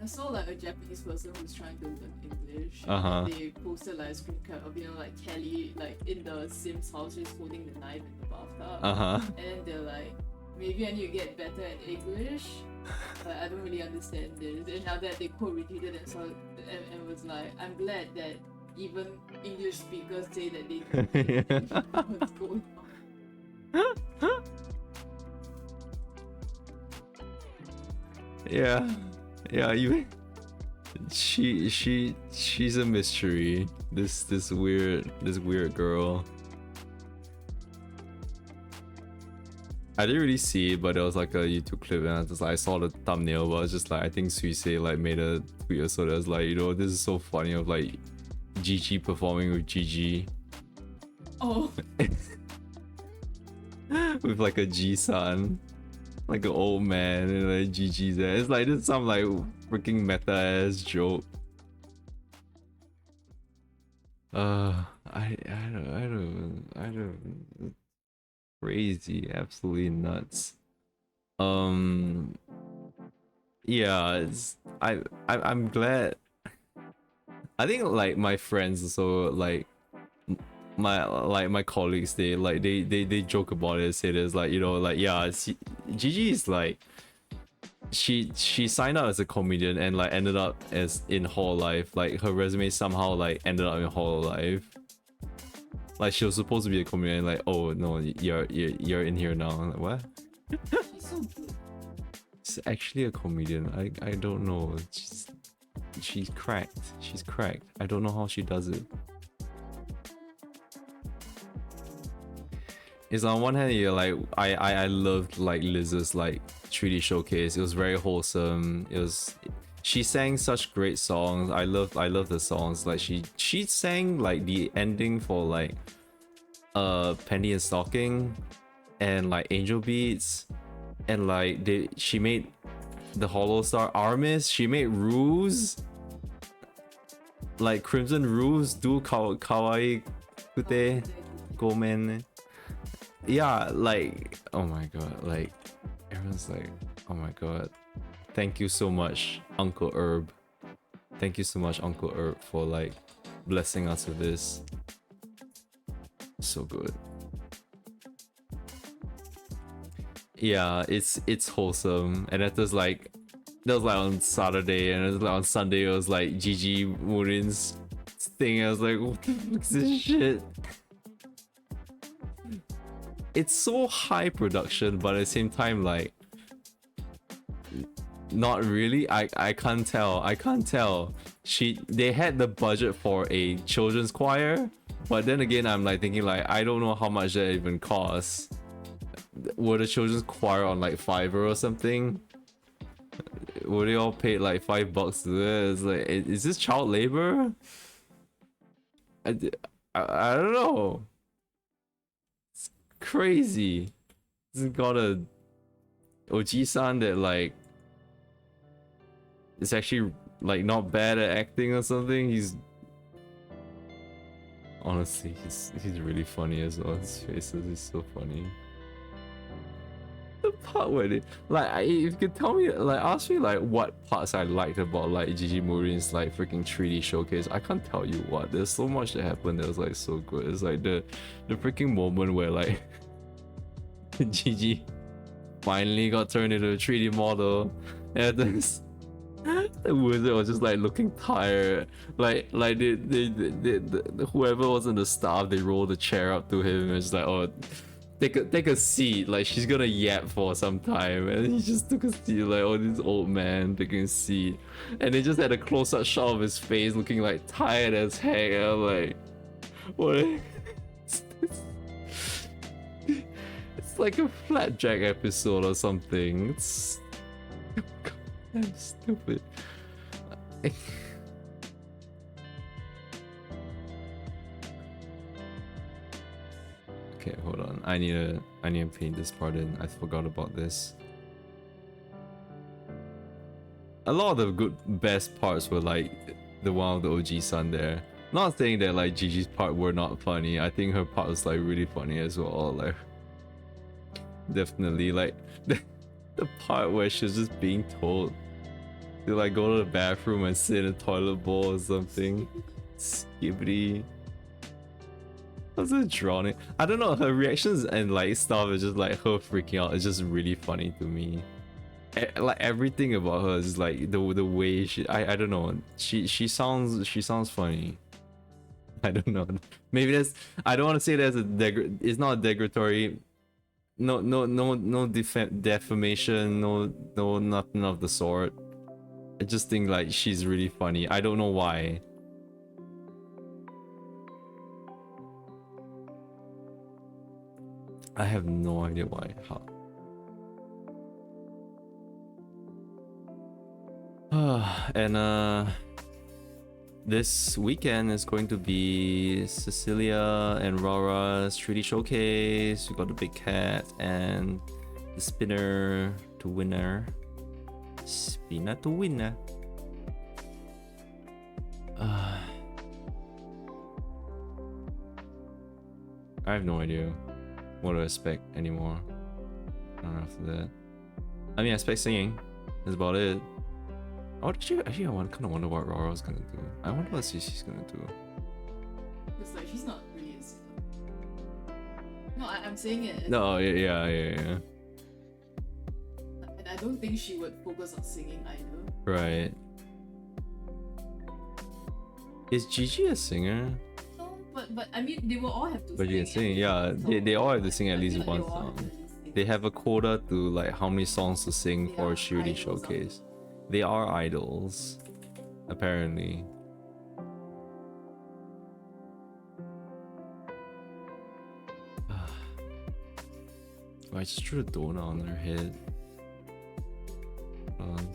I saw like a Japanese person who's trying to learn English. Uh-huh. And they posted like a screen cap of, you know, like Kelly like in the Sims house just holding the knife in the bathtub. And then they're like, maybe I need to get better at English. But I don't really understand this. And now that they co-retweeted and was like, I'm glad that even English speakers say that they don't know what's going on. Yeah, you. She's a mystery. This weird girl. I didn't really see it, but it was like a YouTube clip, and I saw the thumbnail. But I was just like, I think Suisei like made a tweet or so that was like, you know, this is so funny of like Gigi performing with Gigi. Oh. With like a G-san, like an old man, and like Gigi's there. It's like this some like freaking meta ass joke. I don't. Crazy, absolutely nuts. Yeah, I'm glad. I think like my friends also like my colleagues, they joke about it, say this like, you know, like, yeah, Gigi is like, she signed out as a comedian and like ended up as in Hall Life. Like her resume somehow like ended up in Hall Life. Like she was supposed to be a comedian, like, oh no, you're in here now. I'm like, what? She's so good. She's actually a comedian. I don't know. She's cracked. She's cracked. I don't know how she does it. It's on one hand, you're like, I loved like Liz's like 3D showcase. It was very wholesome. She sang such great songs. I love the songs. Like she sang like the ending for like Penny and Stocking and like Angel Beats, and like she made the Hollow Star Armis. She made Ruse, like Crimson Ruse do kawaii kute gomen. Yeah, like, oh my god, like everyone's like, oh my god, thank you so much, Uncle Herb. Thank you so much, Uncle Herb, for like blessing us with this. So good. Yeah, it's wholesome, and that was like on Saturday, and it was like on Sunday it was like Gigi Murin's thing. I was like, what the fuck is this shit? It's so high production, but at the same time, like, not really. I can't tell. They had the budget for a children's choir, but then again, I'm like thinking like, I don't know how much that even costs. Were the children's choir on like Fiverr or something? Were they all paid like $5 to this? It's like, is this child labor? I, d- I don't know. It's crazy. This got a Oji-san that like is actually like not bad at acting or something. He's honestly he's really funny as well. His faces is so funny. The part where they like if you could tell me like ask me like what parts I liked about like Gigi Murin's like freaking 3D showcase, I can't tell you what. There's so much that happened that was like so good. It's like the freaking moment where like Gigi finally got turned into a 3D model and this the wizard was just like looking tired. Like whoever was in the staff, they rolled the chair up to him and it's like, oh, take a seat. Like she's gonna yap for some time, and he just took a seat. Like, oh, this old man taking a seat, and they just had a close-up shot of his face, looking like tired as heck. And I'm like, what? It's like a Flapjack episode or something. It's I'm stupid. Okay, hold on. I need to paint this part in. I forgot about this. A lot of the best parts were like the one of the OG-san there. Not saying that like Gigi's part were not funny. I think her part was like really funny as well. Like definitely like the part where she's just being told to like go to the bathroom and sit in a toilet bowl or something. Skibbity. How's it drawn it? I don't know, her reactions and like stuff is just like her freaking out. It's just really funny to me. Like everything about her is like the way she I don't know. She sounds funny. I don't know. Maybe that's I don't want to say that's a it's not degradatory. No defamation, no nothing of the sort. I just think like she's really funny. I don't know why. I have no idea why. How? And this weekend is going to be Cecilia and Rara's 3D showcase. We got the big cat and the spinner to winner. Spinner to winner. I have no idea what to expect anymore. After that, I mean, I expect singing. That's about it. Actually, I kind of wonder what Rara's gonna do. I wonder what Cici's gonna do. It's like she's not really a singer. No, I'm saying it. No, yeah. And I don't think she would focus on singing either. Right. Is Gigi a singer? No, but I mean, they will all have to. But you can sing, yeah. They all have to sing at least one song. They have a quota to like how many songs to sing for a shooting showcase. They are idols, apparently. Oh, I just drew a donut on her head. Hold on.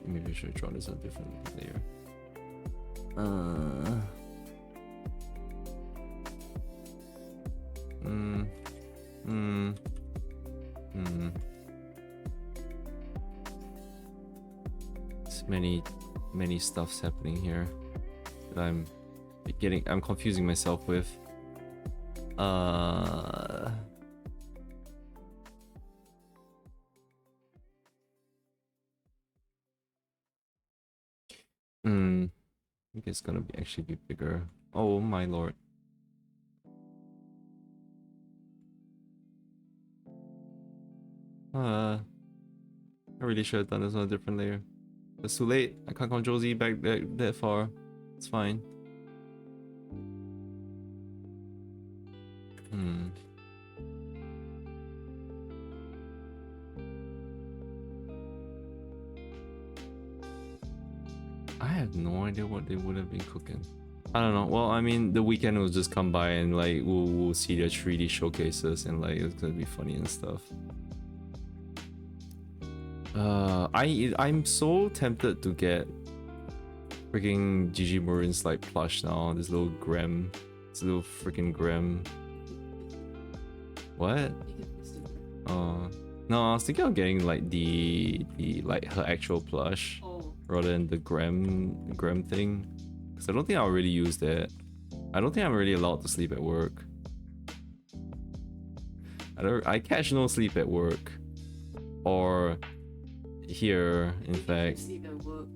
Maybe I should draw this on a different layer. There's many stuffs happening here that I'm confusing myself with. I think it's gonna actually be bigger. Oh my lord. I really should have done this on a different layer. It's too late. I can't control Z back that far. It's fine. I have no idea what they would have been cooking. I don't know. Well, I mean, the weekend will just come by and like we'll see their 3D showcases and like it's gonna be funny and stuff. I'm so tempted to get freaking Gigi Marin's like plush now. This little Graham, this little freaking Graham. What? No, I was thinking of getting like the like her actual plush rather than the Graham thing. Cause I don't think I'll really use that. I don't think I'm really allowed to sleep at work. I catch no sleep at work. Or here, in fact. Sleep at work.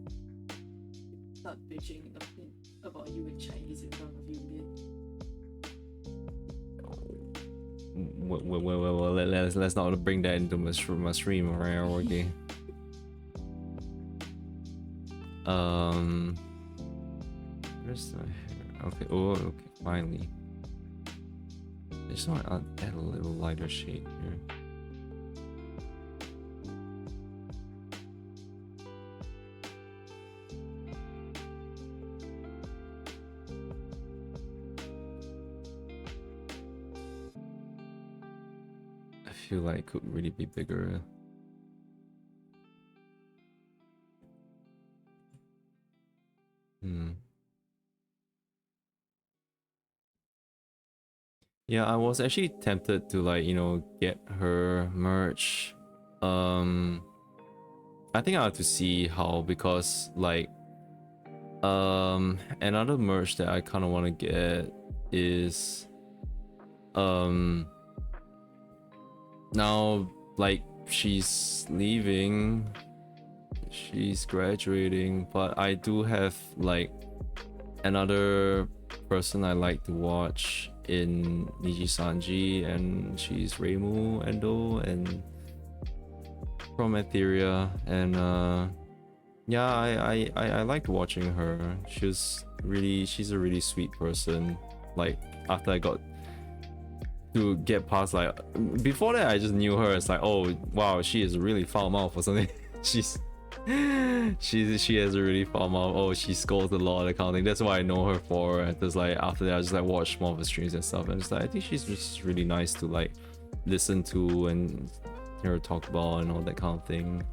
Start bitching about you in Chinese in front of you again. Well, let's not bring that into my stream, right? Okay. Where's my hair? Okay. Oh, okay. Finally. I just want to add a little lighter shade here. I feel like it could really be bigger. Yeah, I was actually tempted to like, you know, get her merch. I think I have to see how, because like another merch that I kind of want to get is now like she's leaving, she's graduating, but I do have like another person I like to watch in Niji Sanji, and she's Reimu Endo and from Etheria, and yeah, I liked watching her. She's a really sweet person. Like after I got to get past, like before that I just knew her as like, oh wow, she is really foul mouth or something. she has a really foul mouth. Oh, she scolds a lot, that kind of thing. That's why I know her for. And just like after that I just like watched more of her streams and stuff, and it's like I think she's just really nice to like listen to and hear her talk about and all that kind of thing.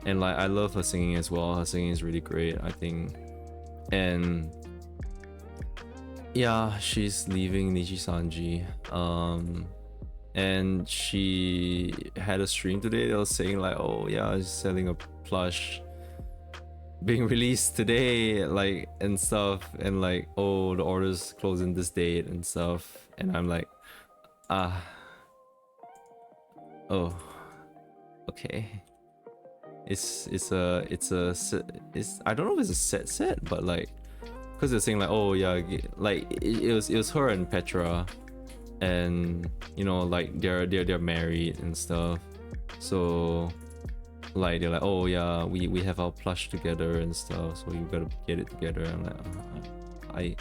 And like I love her singing as well. Her singing is really great, I think. And yeah, she's leaving Niji Sanji. And she had a stream today that was saying like, oh yeah, she's selling a plush being released today, like, and stuff, and like, oh, the orders closing this date and stuff. And I'm like, oh, okay. It's I don't know if it's a set, but like, because they're saying like, oh yeah, like it was her and Petra, and you know, like they're married and stuff. So like they're like, oh yeah, we have our plush together and stuff, so you gotta get it together. I'm like,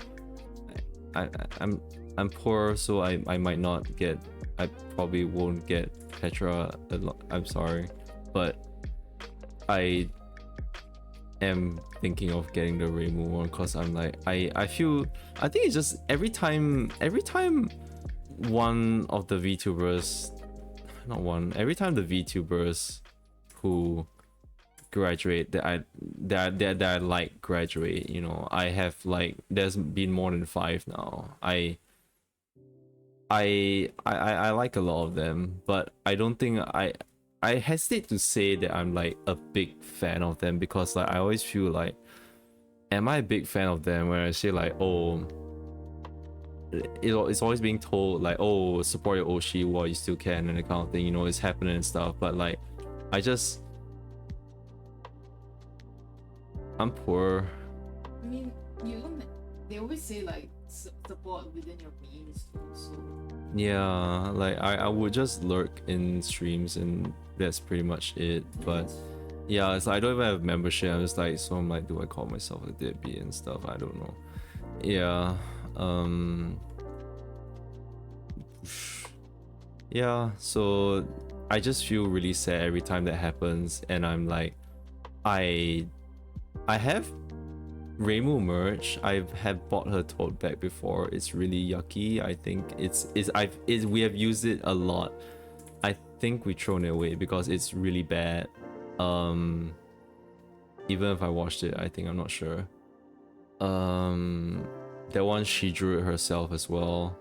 I'm poor, so I might not get. I probably won't get Petra a lot. I'm sorry, but I am thinking of getting the Reimu one, because I'm like, I feel, I think it's just every time one of the VTubers, every time the VTubers who graduate that I like graduate, you know, I have like, there's been more than 5 now. I like a lot of them, but I don't think I hesitate to say that I'm like a big fan of them, because like I always feel like, am I a big fan of them when I say like, oh, it's always being told like, oh, support your Oshi while you still can, and that kind of thing, you know, it's happening and stuff. But like, I'm poor. I mean, they always say like support within your means too, so yeah, like I would just lurk in streams and that's pretty much it. But yeah, it's like I don't even have membership. I'm just like, so I'm like, do I call myself a deadbeat and stuff? I don't know. Yeah, yeah, so I just feel really sad every time that happens, and I'm like, I have Reimu merch. I have bought her tote bag before. It's really yucky. I think we have used it a lot. I think we thrown it away because it's really bad. Even if I washed it, I think I'm not sure. That one she drew it herself as well,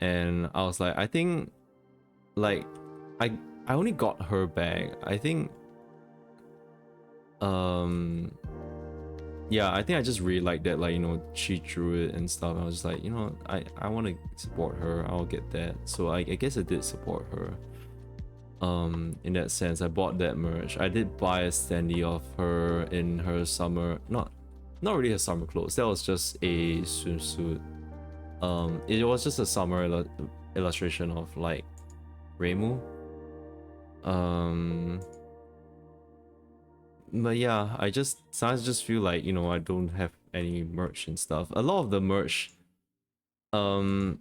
and I was like, I think, like, I only got her bag. I think, yeah, I think I just really like that, like, you know, she drew it and stuff. I was just like, you know, I want to support her. I'll get that. So I guess I did support her. In that sense, I bought that merch. I did buy a standee of her in her summer, not really her summer clothes. That was just a swimsuit. It was just a summer illustration of like Reimu. But yeah, I sometimes just feel like, you know, I don't have any merch and stuff. A lot of the merch that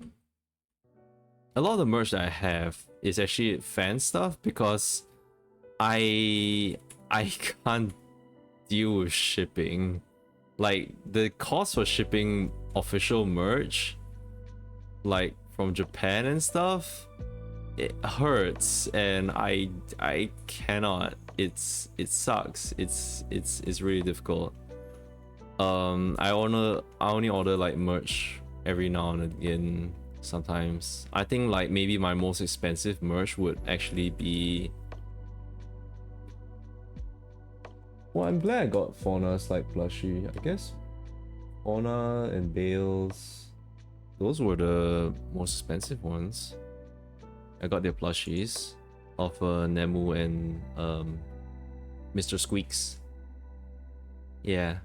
I have is actually fan stuff because I can't deal with shipping. Like, the cost for shipping official merch, like from Japan and stuff, it hurts, and I cannot. It sucks. It's really difficult. I only order like merch every now and again. Sometimes I think like maybe my most expensive merch would actually be, well, I'm glad I got Fauna's like plushie. I guess Fauna and Bales, those were the most expensive ones. I got their plushies of Nemu and Mr. Squeaks. Yeah.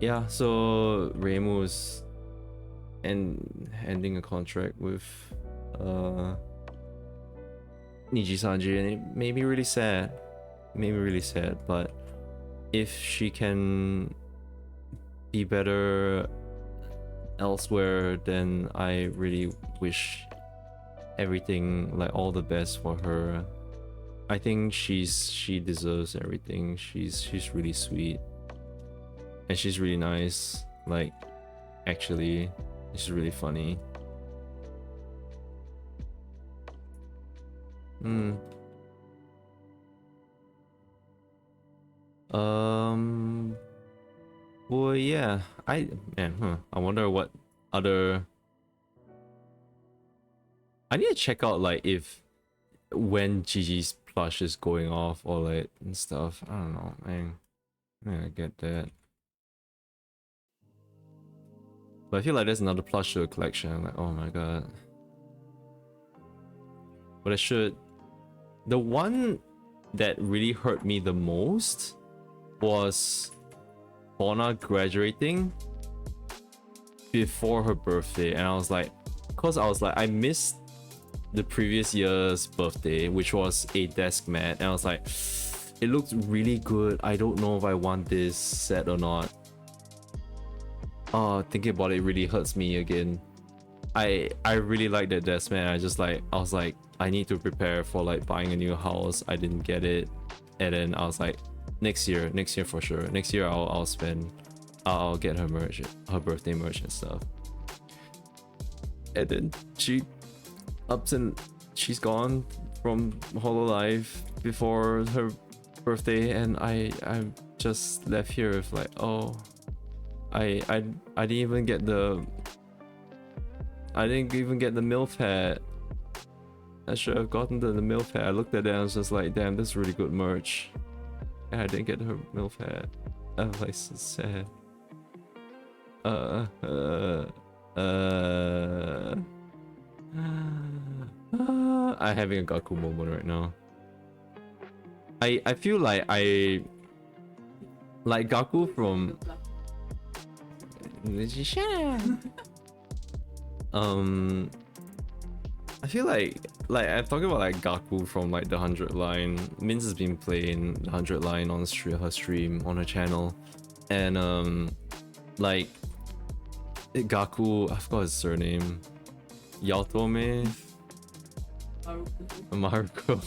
Yeah, so Reimu's ending a contract with Niji-sanji, and it made me really sad. But if she can be better elsewhere, then I really wish everything, like all the best for her. I think she deserves everything. She's really sweet. And she's really nice. Like, actually, she's really funny. Well, yeah. I wonder what other. I need to check out like if when Gigi's plush is going off or like and stuff. I don't know, man. Yeah, I get that. But I feel like there's another plush to a collection. I'm like, oh my god. But I should. The one that really hurt me the most was Fauna graduating before her birthday, and I was like, I missed the previous year's birthday, which was a desk mat, and I was like, it looked really good. I don't know if I want this set or not. Oh, thinking about it really hurts me again. I really like that desk mat. I was like, I need to prepare for like buying a new house. I didn't get it, and then I was like, next year for sure. Next year I'll get her merch, her birthday merch and stuff. And then she's gone from Hololive before her birthday, and I'm just left here with like, oh, I didn't even get the MILF hat. I should have gotten the MILF hat. I looked at it and I was just like, damn, this is really good merch. And I didn't get her MILF hat. I was like, so sad. I'm having a Gaku moment right now. I feel like Gaku from I feel like I'm talking about like Gaku from like the 100 line. Minz has been playing the 100 line on her stream on her channel, and like Gaku, I forgot his surname, Yaotome Maruko.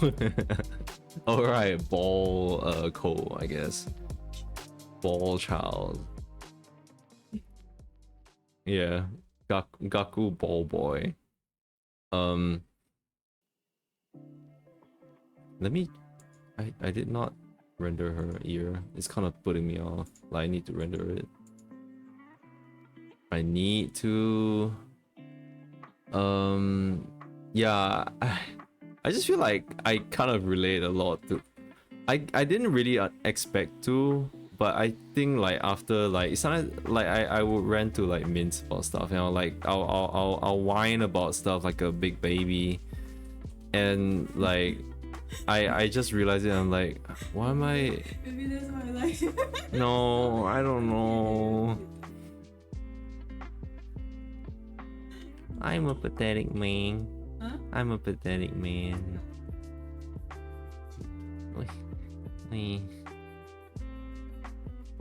All right, ball Cole, I guess. Ball child. Yeah, Gaku ball boy. Um, let me. I did not render her ear. It's kind of putting me off. Like I need to render it. I need to. Yeah. I just feel like I kind of relate a lot to. I didn't really expect to, but I think like after like sometimes like I would rant to like Mint about stuff, you know, like I'll whine about stuff like a big baby, and like I just realized it. I'm like, why am I? Maybe that's why I like it. No, I don't know. I'm a pathetic man. Huh? I'm a pathetic man.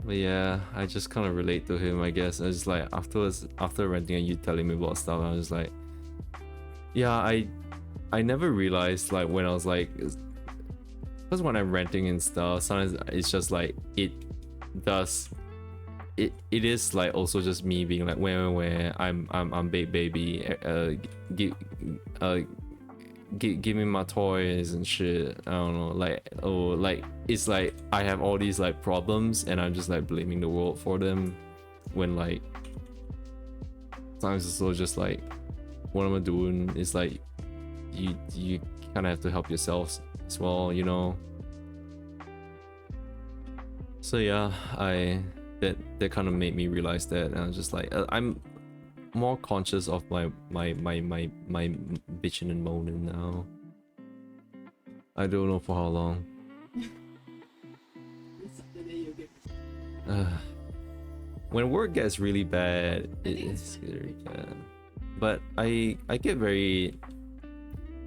But yeah, I just kind of relate to him, I guess. I was like, after renting and you telling me about stuff, I was like, yeah, I never realized like when I was like, because when I'm renting and stuff, sometimes it's just like does it is like also just me being like where I'm big baby, give me my toys and shit. I don't know, like, oh, like it's like I have all these like problems and I'm just like blaming the world for them, when like sometimes it's also just like what am I doing? It's like you kind of have to help yourselves as well, you know. So yeah, that kind of made me realize that, and I was just like, I'm more conscious of my bitching and moaning now. I don't know for how long. When work gets really bad, it's very bad. But I get very,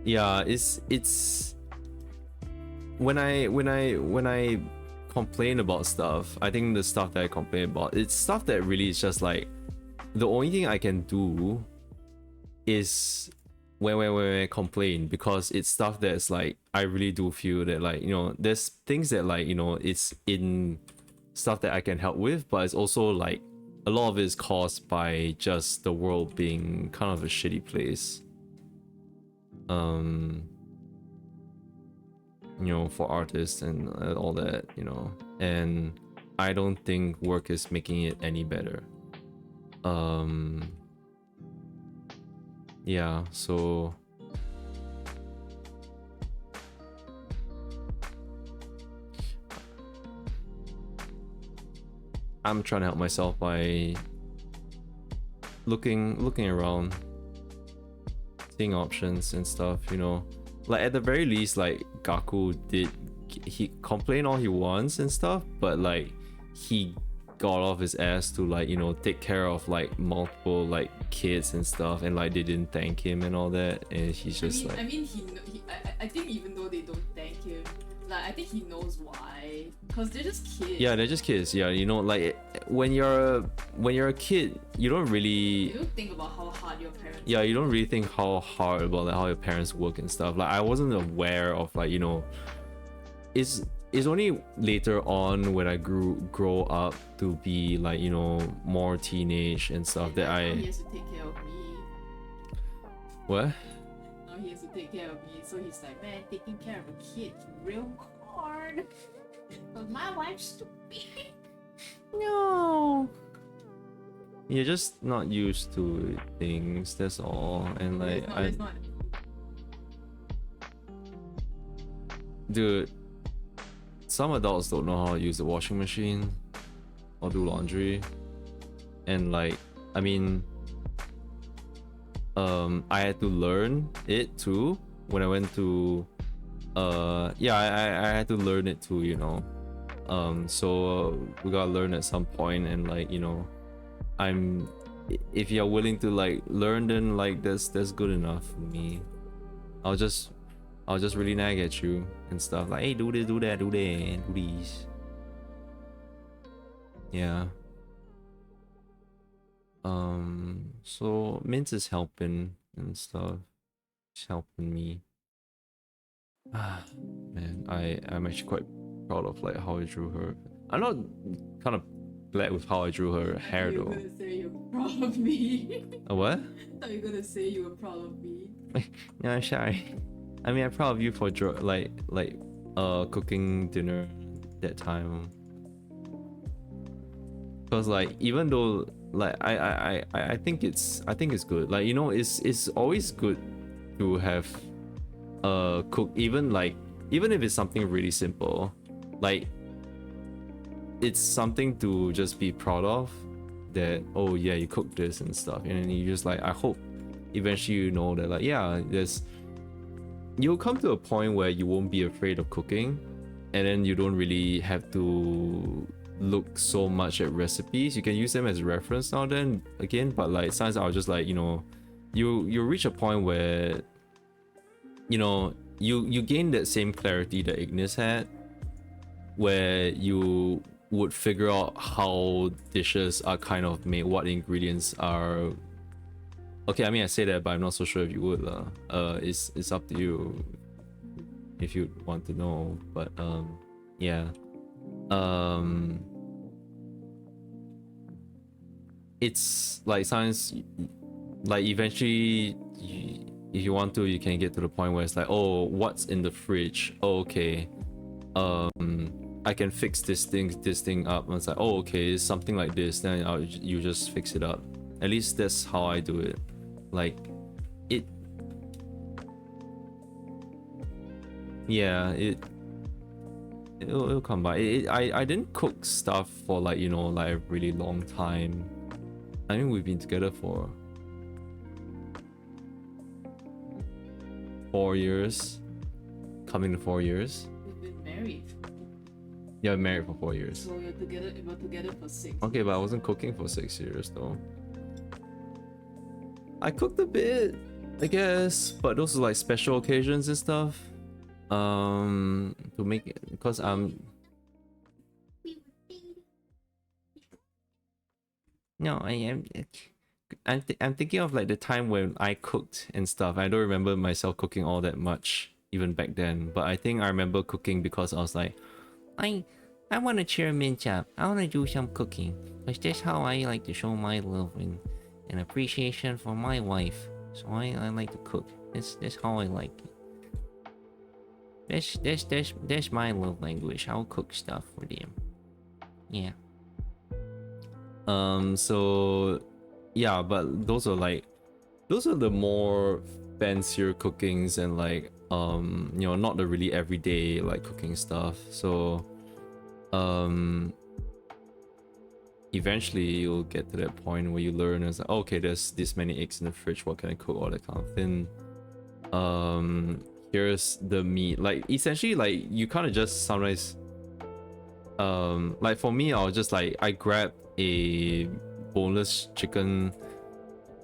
yeah, it's when I complain about stuff, I think the stuff that I complain about, it's stuff that really is just like the only thing I can do is when I complain, because it's stuff that's like I really do feel that, like, you know, there's things that, like, you know, it's in stuff that I can help with, but it's also like a lot of it is caused by just the world being kind of a shitty place, you know, for artists and all that, you know. And I don't think work is making it any better. Yeah, so I'm trying to help myself by looking around, seeing options and stuff, you know. Like at the very least, like Gaku he complain all he wants and stuff, but like he got off his ass to, like, you know, take care of like multiple like kids and stuff, and like they didn't thank him and all that, and he's just I mean, I think even though they don't thank him, like I think he knows why, cause they're just kids. Yeah, they're just kids. Yeah, you know, like when you're a kid, you don't really. You don't think about how hard your parents. Yeah, you don't really think how hard about like how your parents work and stuff. Like I wasn't aware of, like, you know, it's only later on when I grow up to be like, you know, more teenage and stuff And that now I. he has to take care of me. What? Now he has to take care of me, so he's like, man, taking care of a kid is real hard. Cause my wife's stupid. No. You're just not used to things. That's all. And like It's not. dude, some adults don't know how to use the washing machine or do laundry, and like, I mean, I had to learn it too when I went to, yeah, I had to learn it too, you know. So we gotta learn at some point, and like, you know, if you're willing to like learn, then like that's good enough for me. I'll just really nag at you and stuff like, hey, do this, do that, do that, do these. Yeah. So Mint is helping and stuff. She's helping me. Man, I'm actually quite proud of like how I drew her. I'm not kind of glad with how I drew her hair You were though. gonna say you're proud of me. A what? I thought you were gonna say you were proud of me. No, I'm sorry. I mean, I'm proud of you for cooking dinner that time. Cause like even though like I think it's good. Like, you know, it's always good to have cook, even if it's something really simple. Like, it's something to just be proud of, that oh yeah, you cooked this and stuff, and then you just like, I hope eventually you know that like, yeah, you'll come to a point where you won't be afraid of cooking, and then you don't really have to look so much at recipes. You can use them as a reference now then again, but like sometimes I'll just like, you know, you reach a point where, you know, you gain that same clarity that Ignis had, where you would figure out how dishes are kind of made, what ingredients are. Okay, I mean, I say that, but I'm not so sure if you would. It's up to you if you want to know. But yeah. It's like science. Like eventually, if you want to, you can get to the point where it's like, oh, what's in the fridge? Oh, okay. I can fix this thing up. And it's like, oh, okay, it's something like this. Then you just fix it up. At least that's how I do it. Like, yeah, it'll come by. I didn't cook stuff for like, you know, like a really long time. I mean, we've been together for 4 years, coming to 4 years. We've been married. Yeah, married for 4 years. So we're together for 6. Okay, but I wasn't cooking for 6 years though. I cooked a bit, I guess, but those are like special occasions and stuff. To make it, because no, I'm thinking of like the time when I cooked and stuff. I don't remember myself cooking all that much even back then, but I think I remember cooking because I was like, I want to cheer Minch up. I want to do some cooking, because that's how I like to show my love and appreciation for my wife. So I like to cook. That's how I like it. That's my love language. I'll cook stuff for them. Yeah. So yeah, but those are the more fancier cookings, and like you know, not the really everyday like cooking stuff. So eventually you'll get to that point where you learn, it's like, okay, there's this many eggs in the fridge, what can I cook, all that kind of thing. Here's the meat. Like, essentially, like, you kind of just sometimes like for me, I'll just like, I grab a boneless chicken.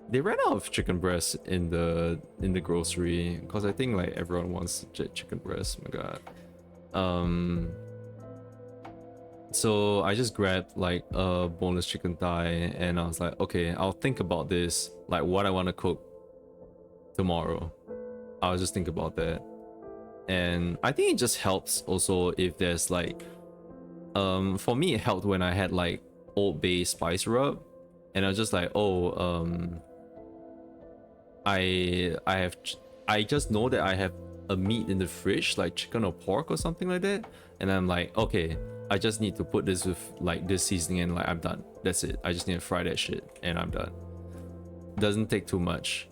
They ran out of chicken breast in the grocery, because I think like everyone wants chicken breast. Oh my god. So I just grabbed like a boneless chicken thigh, and I was like, okay, I'll think about this, like what I want to cook tomorrow. I'll just think about that. And I think it just helps also if there's like for me it helped when I had like Old Bay spice rub, and I was just like, oh, I just know that I have a meat in the fridge, like chicken or pork or something like that, and I'm like, okay, I just need to put this with like this seasoning, and like I'm done. That's it. I just need to fry that shit and I'm done. Doesn't take too much.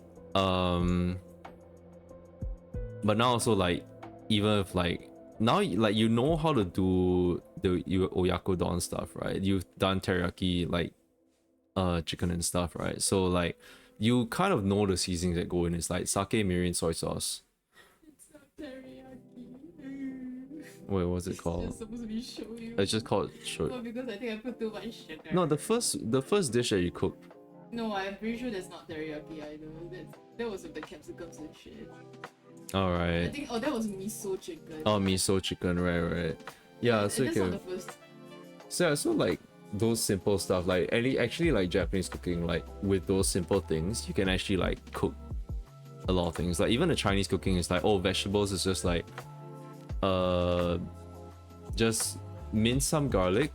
But now also, like, even if like now, like, you know how to do your oyakodon stuff, right? You've done teriyaki like chicken and stuff, right? So like you kind of know the seasonings that go in. It's like sake, mirin, soy sauce. It's not teriyaki. Wait, what's it called? It's just supposed to be shoyu. It's just called shoyu. Well, because I think I put too much sugar. No, the first dish that you cooked. No, I'm pretty sure that's not teriyaki either. That was with the capsicums and shit. Alright. I think, that was miso chicken. Oh, miso chicken, right. Yeah, so you that's can. not the first. So like those simple stuff, like actually like Japanese cooking, like with those simple things, you can actually like cook a lot of things. Like even the Chinese cooking is like, oh, vegetables is just like just mince some garlic,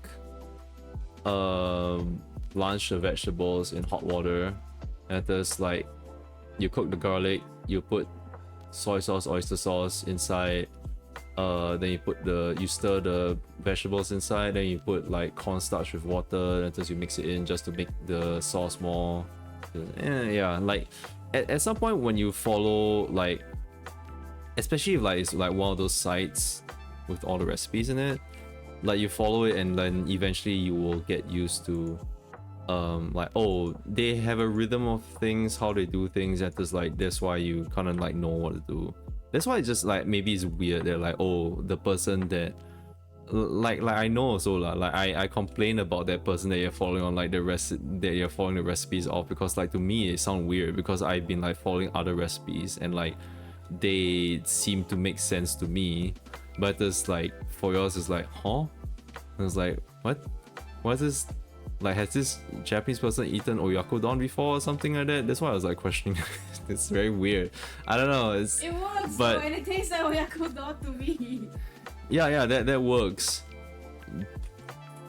blanch the vegetables in hot water, and there's like you cook the garlic, you put soy sauce, oyster sauce inside, then you stir the vegetables inside, then you put like cornstarch with water, and just you mix it in just to make the sauce more yeah, like at some point when you follow, like especially if like it's like one of those sites with all the recipes in it, like you follow it and then eventually you will get used to like, oh, they have a rhythm of things, how they do things, that is like that's why you kind of like know what to do. That's why it's just like maybe it's weird that like, oh, the person that like I know also like I complain about that person that you're following on like the recipes of, because like to me it sounds weird because I've been like following other recipes and like they seem to make sense to me, but it's like for yours it's like, huh? And it's like, what is this? Like, has this Japanese person eaten oyakodon before or something like that? That's why I was like questioning. It's very weird. I don't know. It works, but and it tastes like oyakodon to me. Yeah, that works.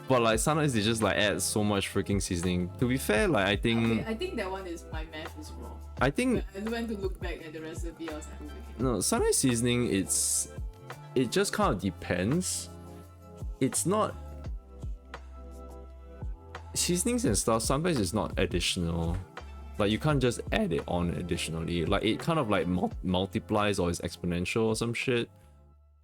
But like sometimes they just like add so much freaking seasoning. To be fair, like I think that one is my math is wrong. I think I went to look back at the recipe. I was like, no, sometimes seasoning it just kind of depends. It's not seasonings and stuff. Sometimes it's not additional. Like you can't just add it on additionally. Like it kind of like multiplies or is exponential or some shit.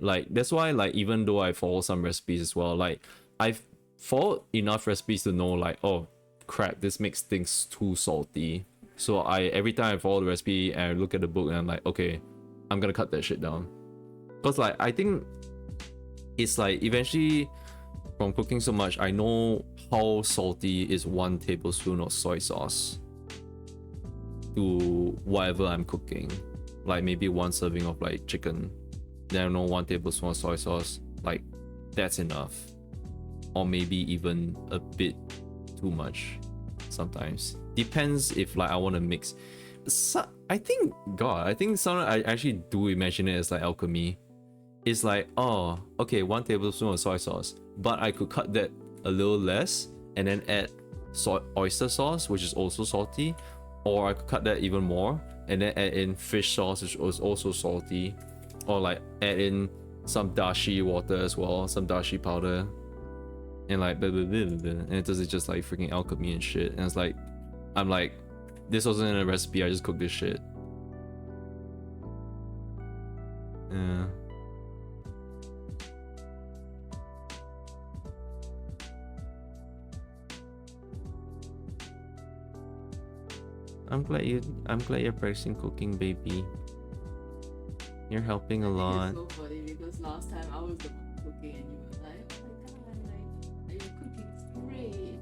Like that's why like even though I follow some recipes as well, like I've followed enough recipes to know like, oh crap, this makes things too salty. So every time I follow the recipe and I look at the book and I'm like, okay, I'm gonna cut that shit down. Because like I think it's like eventually from cooking so much, I know how salty is 1 tablespoon of soy sauce to whatever I'm cooking. Like maybe 1 serving of like chicken, then I know 1 tablespoon of soy sauce, like that's enough. Or maybe even a bit too much sometimes. Depends if like I want to mix. I think sometimes I actually do imagine it as like alchemy. It's like, oh, okay, 1 tablespoon of soy sauce, but I could cut that a little less and then add oyster sauce, which is also salty, or I could cut that even more and then add in fish sauce, which is also salty, or like add in some dashi water as well, some dashi powder, and like blah, blah, blah, blah, blah. And it does just like freaking alchemy and shit. And it's like, I'm like, this wasn't in a recipe, I just cooked this shit. Yeah. I'm glad you're practicing cooking, baby. You're helping a lot. It's so funny because last time I was the one cooking and you were like, oh my god, like, your cooking's great.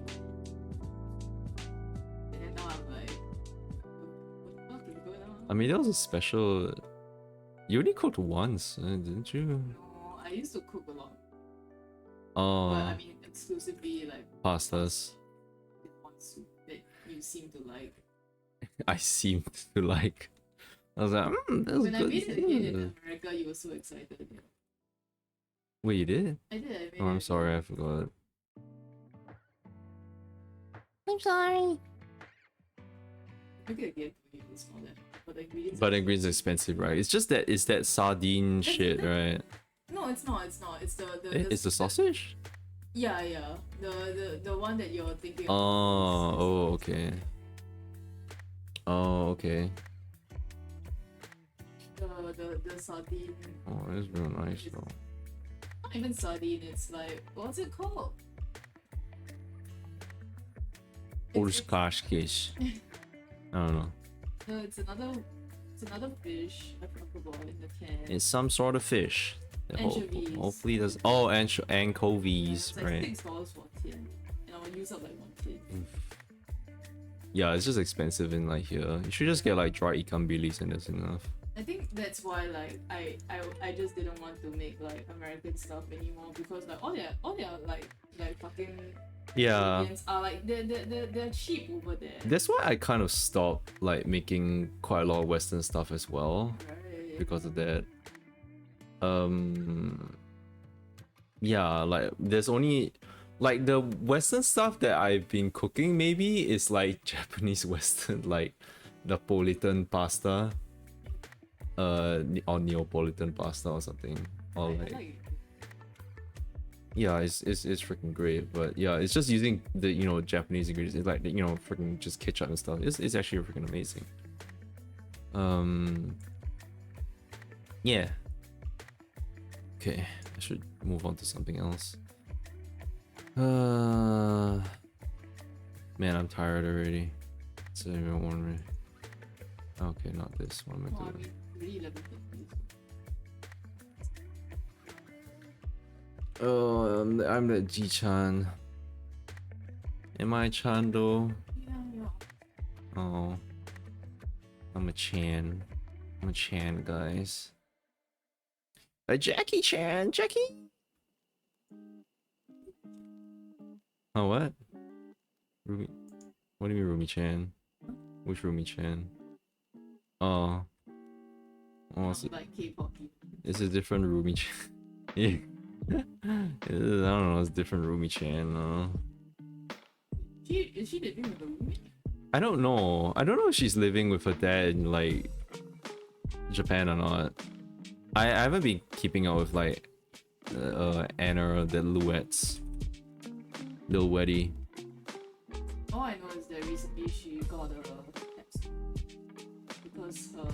And then now I'm like, what the fuck is going on? I mean, that was a special. You only cooked once, didn't you? No, I used to cook a lot. Oh. But I mean, exclusively like pastas. One soup that you seem to like. I seemed to like. I was like, that's when good. I made it again in America, you were so excited. Yeah. Wait, you did? I did. Oh, I'm sorry, I forgot. I'm sorry. Make it again for you, it's not that. But the ingredients. But ingredients are expensive, right? It's just that it's that sardine shit, right? No, it's not. It's the. It's the sausage. Yeah. The one that you're thinking of. Oh, okay. Oh, okay. The sardine. Oh, it's real nice though. Not even sardine, it's like, what's it called? Orskashkish. I don't know. No, it's another fish. I forgot in the can. It's some sort of fish. Anchovies. Hopefully there's anchovies, It's like right? $6 for a tin, and I'll use up like 1 tin. Yeah, it's just expensive in like here. You should just get like dry ikan bilis and that's enough. I think that's why like I just didn't want to make like American stuff anymore because like all their like fucking Yeah. ingredients are like they're cheap over there. That's why I kind of stopped like making quite a lot of Western stuff as well Right. because of that. Yeah, like there's only like the Western stuff that I've been cooking maybe is like Japanese Western, like Napolitan pasta, or Neapolitan pasta or something, or I like. like it. Yeah, it's freaking great, but yeah, it's just using the Japanese ingredients. It's like freaking just ketchup and stuff. It's actually freaking amazing. Yeah. Okay, I should move on to something else. Man, I'm tired already. So even one minute. Okay, not this. What am I No, I doing? mean, really love it. Oh, I'm the Ji-chan. Am I Chan though? Yeah. Oh, I'm a Chan. I'm a Chan, guys. A Jackie Chan, Jackie. Oh, what? Rumi? What do you mean Rumi Chan? Which Rumi Chan? Oh, so Like K-pop. it's a different Rumi Chan. Yeah. I don't know. It's different Rumi Chan. Is she living with a roommate? I don't know. I don't know if she's living with her dad in like Japan or not. I haven't been keeping up with like Anna the Luettes. Lil Weddy. All I know is that recently she got a PEPS because her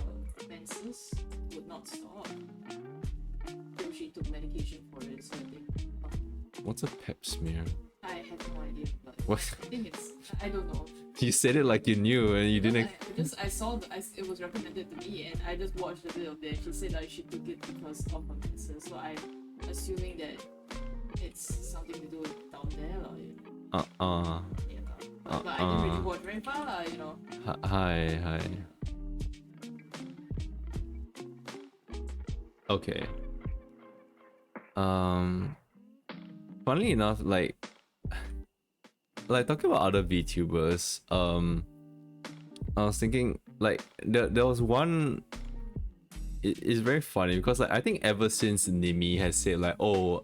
menses would not stop. So she took medication for it. So I think What's a pep smear? I have no idea. But What? I think I don't know. You said it like you knew and you didn't. I saw it was recommended to me and I just watched a bit of it. She said that she took it because of her menses. So I'm assuming that it's something to do with down there, Uh. Yeah. But I didn't really watch very far, Hi. Okay. Funnily enough, like talking about other VTubers, I was thinking like there was one. It's very funny because like I think ever since Nimi has said like, oh,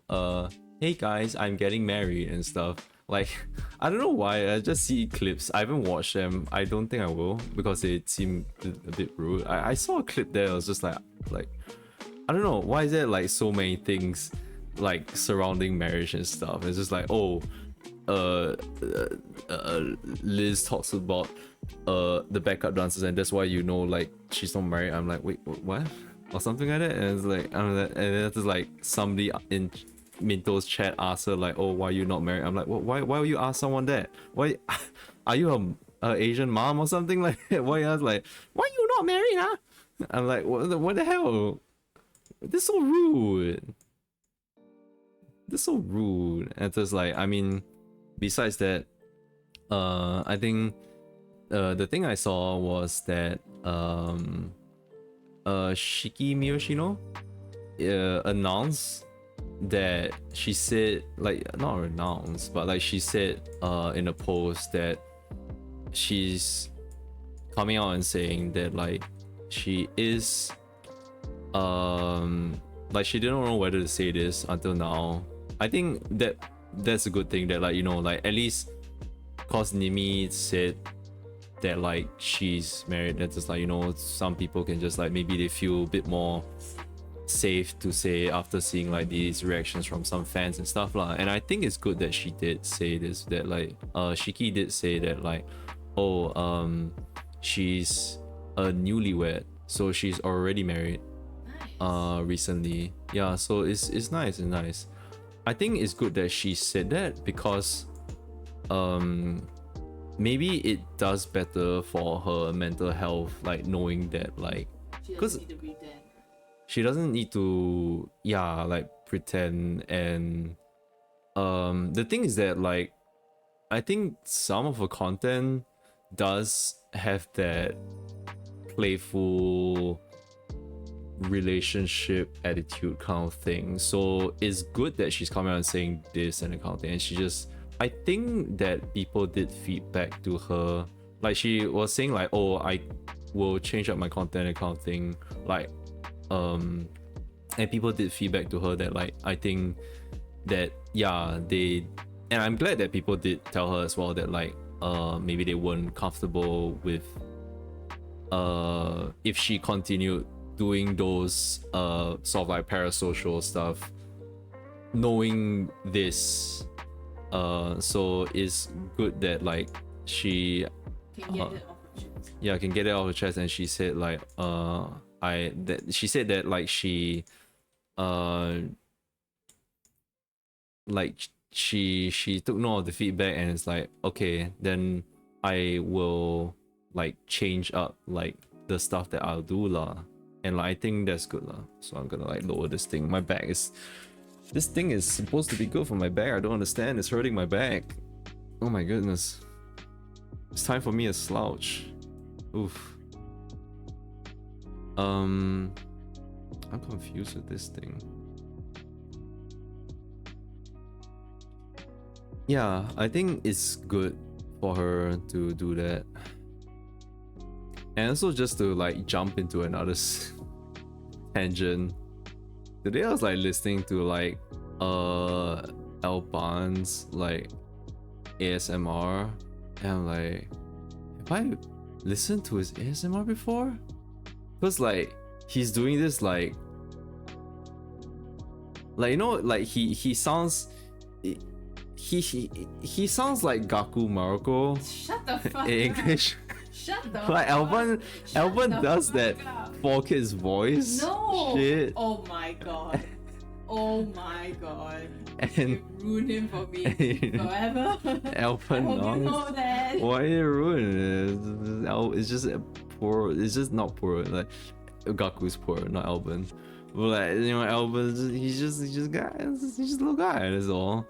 hey guys, I'm getting married and stuff. Like, I don't know why. I just see clips. I haven't watched them. I don't think I will because it seemed a bit rude. I saw a clip there. I was just like I don't know. Why is there like so many things like surrounding marriage and stuff? It's just like, oh, Liz talks about the backup dancers and that's why like she's not married. I'm like, wait, what? Or something like that. And it's like, and then it's like somebody in Minto's chat asks her like, oh, why are you not married? I'm like, why would you ask someone that? Why are you a Asian mom or something like that? Why ask like, why you not married, huh? I'm like, what the hell? This is so rude. This is so rude. And it's like, I mean, besides that, I think the thing I saw was that Shiki Miyoshino announced that she said, like, not announced, but like she said in a post that she's coming out and saying that like she is like she didn't know whether to say this until now. I think that's a good thing that like like at least cause Nimi said that like she's married, that's just like some people can just like maybe they feel a bit more safe to say after seeing like these reactions from some fans and stuff lah. And I think it's good that she did say this, that like Shiki did say that like, oh, she's a newlywed, so she's already married recently. Yeah, so it's nice and nice. I think it's good that she said that because maybe it does better for her mental health, like knowing that like because she doesn't need to like pretend. And the thing is that like I think some of her content does have that playful relationship attitude kind of thing, so it's good that she's coming out and saying this and that kind of thing. And she just, I think that people did feedback to her, like she was saying like, oh, I will change up my content and kind of thing, like and people did feedback to her that like I think that yeah they, and I'm glad that people did tell her as well that like maybe they weren't comfortable with if she continued doing those sort of like parasocial stuff knowing this. So it's good that like she Can get it off her chest. yeah can get it off her chest. And she said like she said that like she like she took note of the feedback and it's like, okay, then I will like change up like the stuff that I'll do lah. And like I think that's good lah. So I'm gonna like lower this thing. My back is, this thing is supposed to be good for my back. I don't understand. It's hurting my back. Oh my goodness. It's time for me to slouch. Oof. I'm confused with this thing. Yeah, I think it's good for her to do that. And also just to like jump into another tangent. Today I was like listening to like Alban's like ASMR, and I'm like, have I listened to his ASMR before? Because like he's doing this like you know, like he sounds he sounds like Gaku Maroko Shut the fuck in up. English. Shut the Like Alban the does fuck that up. 4Kids voice. No. Shit. Oh my god. Oh my god. And You ruined him for me forever. I Alban hope you know that. why did you ruin it? It's just poor. It's just not poor. Like Gaku's poor, not Alban. But like, you know, Alban, he's just a little guy. That's all.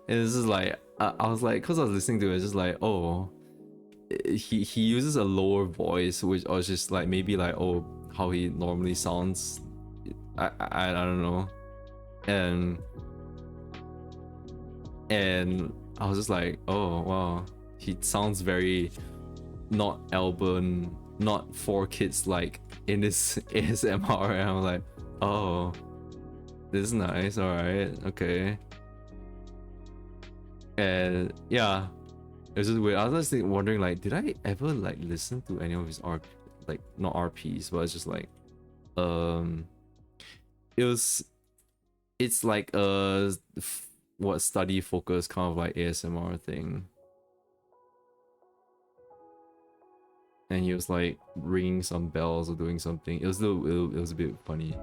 And it's just like I was like, cause I was listening to it, it's just like, oh, he uses a lower voice, which I was just like maybe like, oh, how he normally sounds. I don't know. And I was just like, oh wow, he sounds very not Alban, not 4Kids like in this ASMR. And I'm like, oh, this is nice. All right, okay. And yeah, it was just weird. I was just wondering like, did I ever like listen to any of his like not RPs, but it's just like it's like a what study focus kind of like ASMR thing. And he was like ringing some bells or doing something. It was it was a bit funny.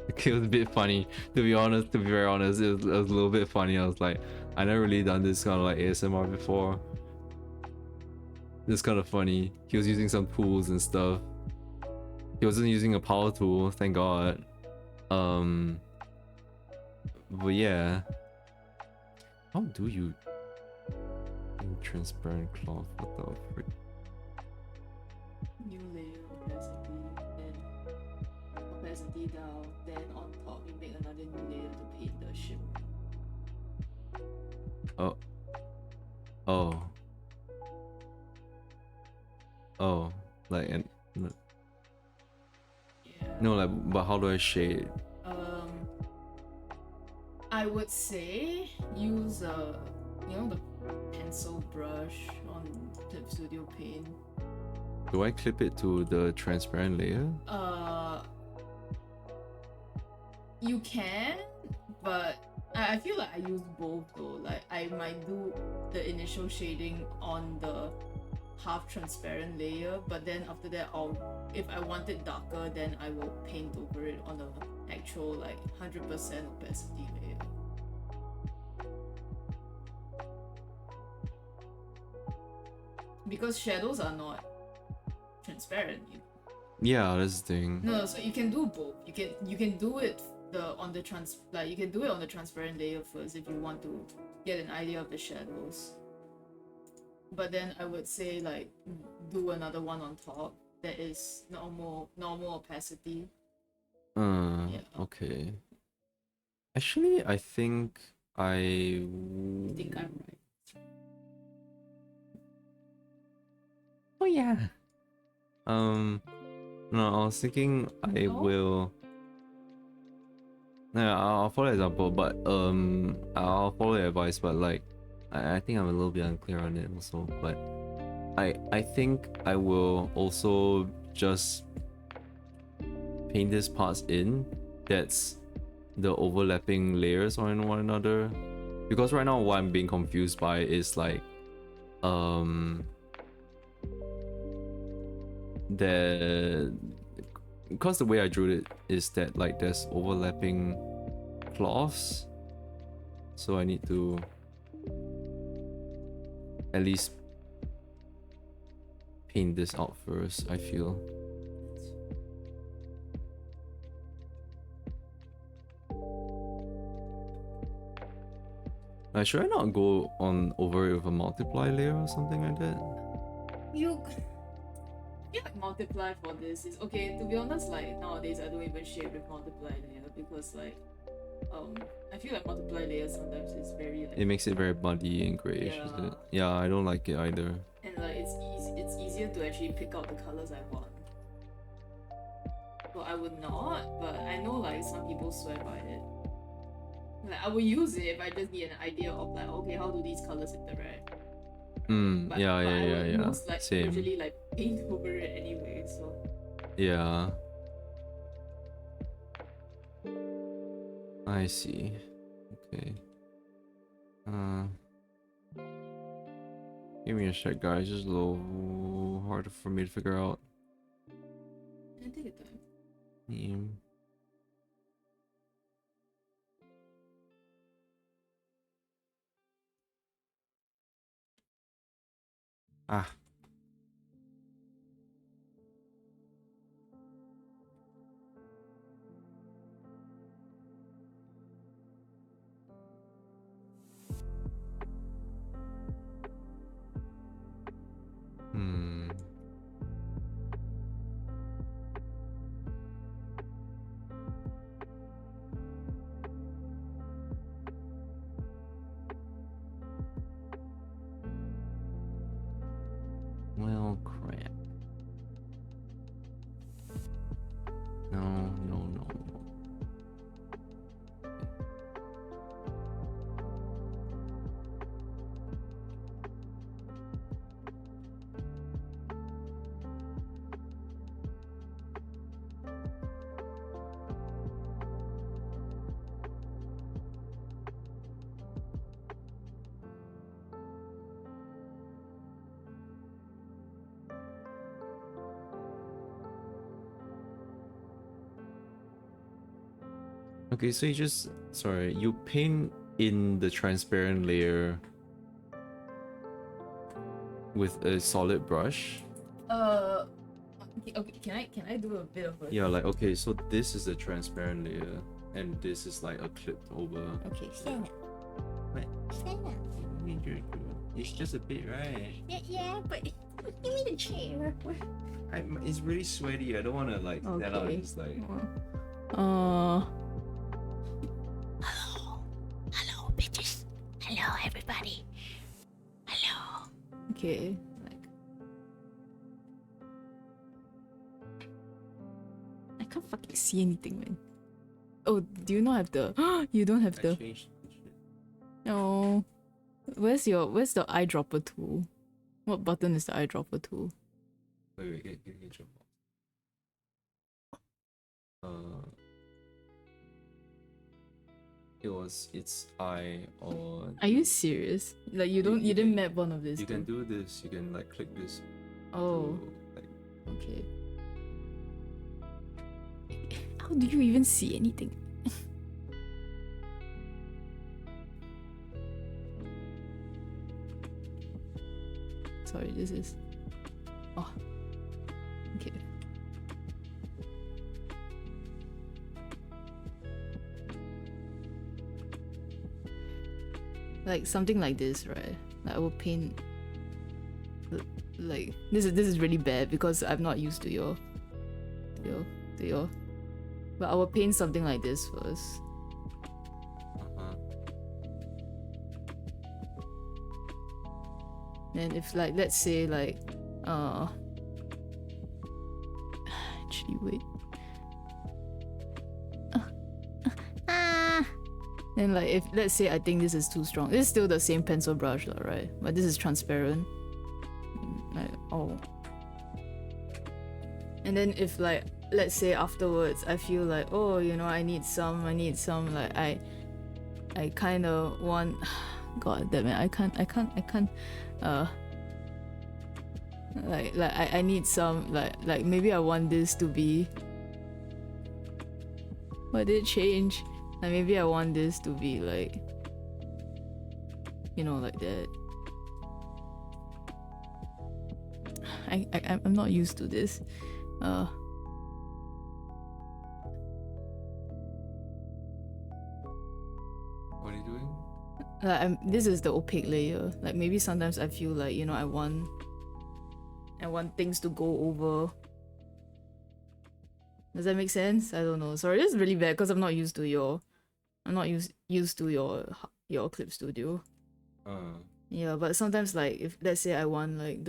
It was a bit funny, to be honest. To be very honest, it was a little bit funny. I was like, I never really done this kind of like ASMR before. It's kind of funny. He was using some tools and stuff. He wasn't using a power tool, thank God. But yeah, how do you in transparent cloth? What the frick? New layer opacity, then opacity down, then on top you make another new layer to paint the shimmer. Oh, like and Yeah. no, like, but how do I shade? I would say use you know, the pencil brush on Clip Studio Paint. Do I clip it to the transparent layer? You can, but I feel like I use both though. Like I might do the initial shading on the half transparent layer, but then after that if I want it darker, then I will paint over it on the actual like 100% opacity layer. Because shadows are not transparent, you know. Yeah, that's the thing. No, so you can do both. You can do it on the transparent layer first if you want to get an idea of the shadows. But then I would say like do another one on top that is normal opacity. Yeah. Okay. Actually, I think I think I'm right. Oh yeah. No, I was thinking I No? will. Yeah, I'll follow example, but I'll follow your advice, but like, I think I'm a little bit unclear on it also. But I think I will also just paint these parts in. That's the overlapping layers on one another, because right now what I'm being confused by is like because the way I drew it is that like there's overlapping cloths, so I need to at least paint this out first, I feel. Should I not go on over it with a multiply layer or something like that? You yeah, like multiply for this is okay. To be honest, like nowadays I don't even shape with multiply layer because like I feel like multiply layer sometimes is very like It makes it very muddy and grayish, is it? Yeah, I don't like it either. and like it's easier to actually pick out the colors I want. So I would not, but I know like some people swear by it. Like I will use it if I just need an idea of like, okay, how do these colors interact? But Yeah. I would most like Same. usually like paint over it anyway, so Yeah. I see. Okay. Give me a sec, guys. It's a little hard for me to figure out. yeah, take your time. Name. Ah. Well, crap. No. Okay, so you paint in the transparent layer with a solid brush. Okay, can I do a bit of a Yeah, like okay, so this is the transparent layer, and this is like a clipped over. Okay, stand up. What? Stand up. It's just a bit, right? Yeah, but give me the chair. It's really sweaty. I don't want to like stand out Okay. and just like. Hello, bitches. Hello, everybody. Hello. Okay, like I can't fucking see anything, man. Oh, do you not have the? You don't have I the. changed the shit. No. Where's the eyedropper tool? What button is the eyedropper tool? Wait, get your it's eye or. Are you serious? Like you didn't map one of these? You can two? do this. You can like click this. Oh, to, like, okay. How do you even see anything? Sorry, this is. Oh. Okay. Like something like this, right? Like I will paint. Like this is really bad because I'm not used to your. But I will paint something like this first. And if like let's say like actually wait. Then like if let's say I think this is too strong, it's still the same pencil brush, right? But this is transparent. Like oh. And then if like let's say afterwards I feel like oh I need some like I kind of want. God damn it! I can't. Like I need some like maybe I want this to be. What did it change? Like maybe I want this to be like. Like that. I'm not used to this. What are you doing? This is the opaque layer. Like maybe sometimes I feel like I want things to go over. Does that make sense? I don't know. Sorry, this is really bad because I'm not used to your Clip Studio. Yeah, but sometimes like if let's say I want like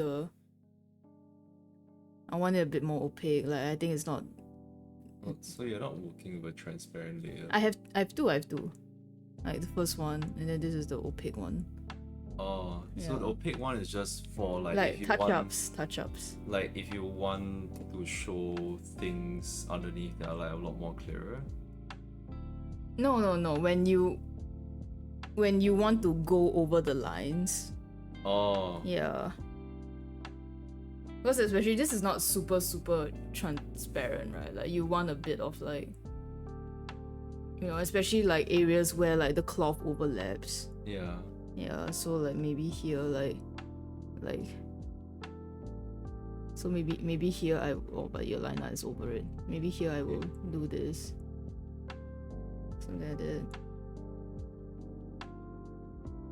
I want it a bit more opaque. Like I think it's not. So you're not working with a transparent layer? I have two. Like the first one, and then this is the opaque one. Oh, Yeah. so the opaque one is just for like if you touch-ups. Like if you want to show things underneath that are like a lot more clearer. No. When you want to go over the lines. Oh. Yeah. Because especially this is not super transparent, right? Like you want a bit of like, especially like areas where like the cloth overlaps. Yeah. Yeah, so like maybe here like so maybe here but your line art is over it. Maybe here I will do this. Something like that.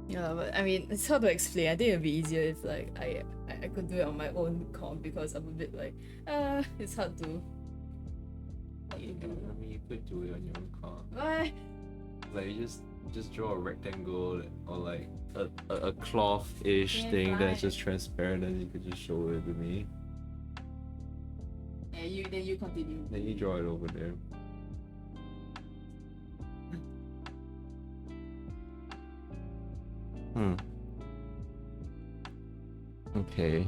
Yeah, but I mean it's hard to explain. I think it'd be easier if like I could do it on my own comp because I'm a bit like it's hard to. I mean, you could do it on your own car. Why? Like you just draw a rectangle or like a cloth-ish thing that's just transparent and you could just show it to me. Yeah, then you continue. Then you draw it over there. Okay.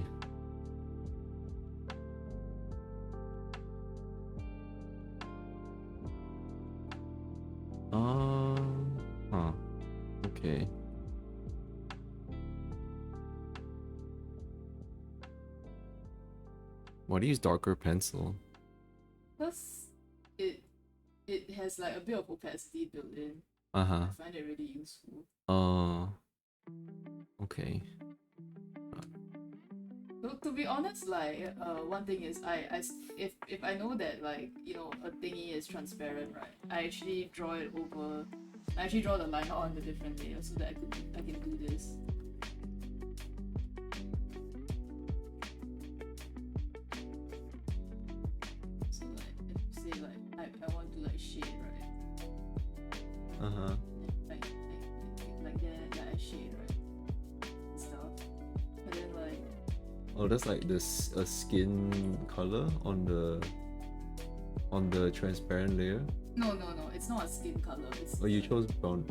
Okay. Why do you use darker pencil? Plus, it has like a bit of opacity built in. Uh-huh. I find it really useful. Okay. To be honest, like one thing is if I know that like a thingy is transparent, right? I actually draw it over. I actually draw the line on the different layers so that I can do this. So like if say like I want to like shade, right? Uh-huh. Like that I shade, right? And stuff. But then like Oh, that's like this a skin color on the transparent layer. no, it's not a skin color. It's Oh, you chose brown.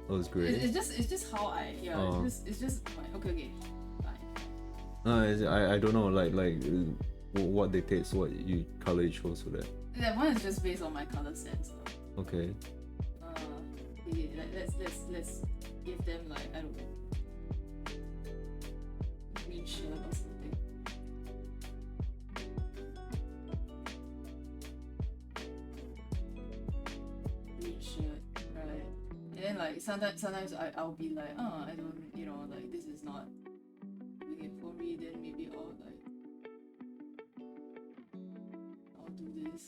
Oh, it's gray. It's just how I Oh. It's just okay. Fine. I don't know like what dictates what you color you chose for that. That one is just based on my color sense though. Okay. Let's give them like I don't know green shirt or something. Green shirt, right? And then like sometimes I'll be like I don't like this is not doing it for me. Then maybe I'll do this.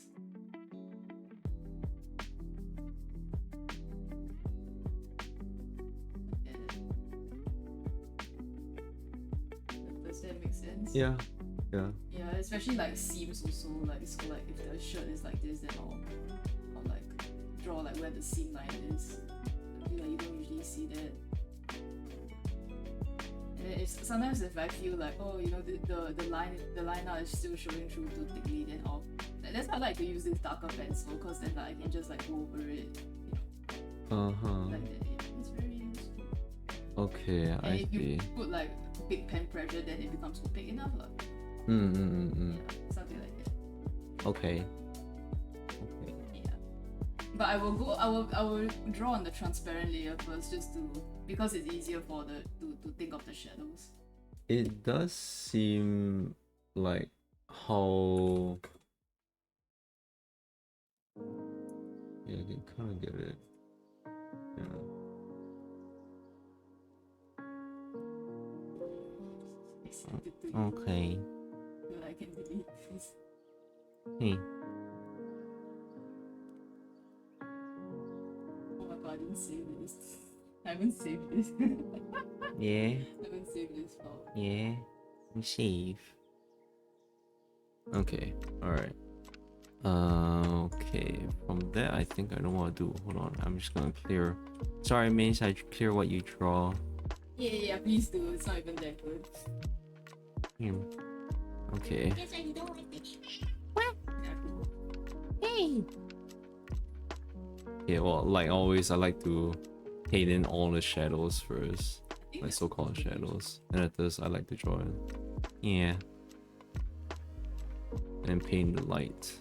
Does that make sense? Yeah. Yeah, especially like seams also like so like if the shirt is like this then I'll like draw like where the seam line is. I feel like you don't usually see that. And then sometimes if I feel like the line art is still showing through too thickly, then that's why I like to use this darker pencil because then like, I can just like go over it. Uh-huh. like that. Yeah, it's very useful. Okay, And I if you see. put like big pen pressure, then it becomes opaque enough, lah. Mm. Yeah, something like that. Okay. Okay. Yeah. But I will draw on the transparent layer first, just to because it's easier for the to think of the shadows. It does seem like how... Yeah, I can kind of get it. Yeah. I sent it to you Okay. so I can delete this. Hey. Oh my god, I didn't save this. I haven't saved this. Yeah. I haven't saved this file. Yeah. Save. Okay. Alright. Okay. From there, I think I know what to do. Hold on. I'm just gonna clear. Sorry, Mace. I clear what you draw. Yeah, please do. It's not even that good. Okay. Yes, I don't like it. Yeah, cool. Hey! Yeah, well, like always, I like to paint in all the shadows first. I think Like that's so-called pretty good. shadows. And at this, I like to draw in. Yeah. And paint the light.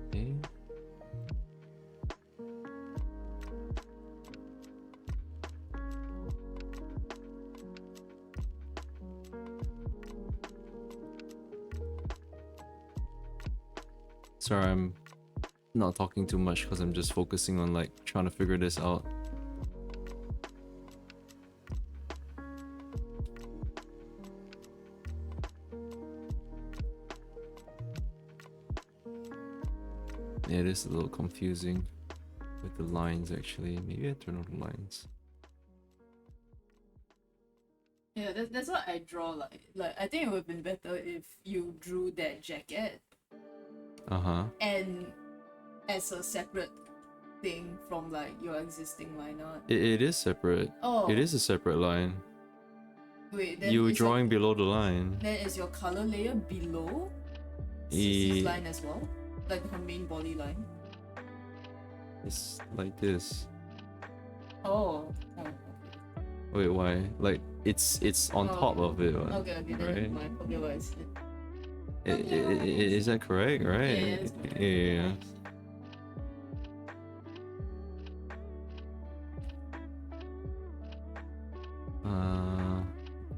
Okay. Sorry, I'm not talking too much because I'm just focusing on like trying to figure this out. Yeah, it is a little confusing with the lines actually. Maybe I turn on the lines. Yeah, that's what I draw like. Like I think it would have been better if you drew that jacket Uh-huh. and as a separate thing from like your existing line art. It is separate. Oh, It is a separate line. wait, then You is drawing below the line. then is your color layer below E- Ceci's line as well? Like her main body line? It's like this. Oh. Okay. Wait, why? Like it's on top of it, what? Okay, then right? never mind. Okay, what is it? Is that correct? Right? Yeah, that's correct. Yeah.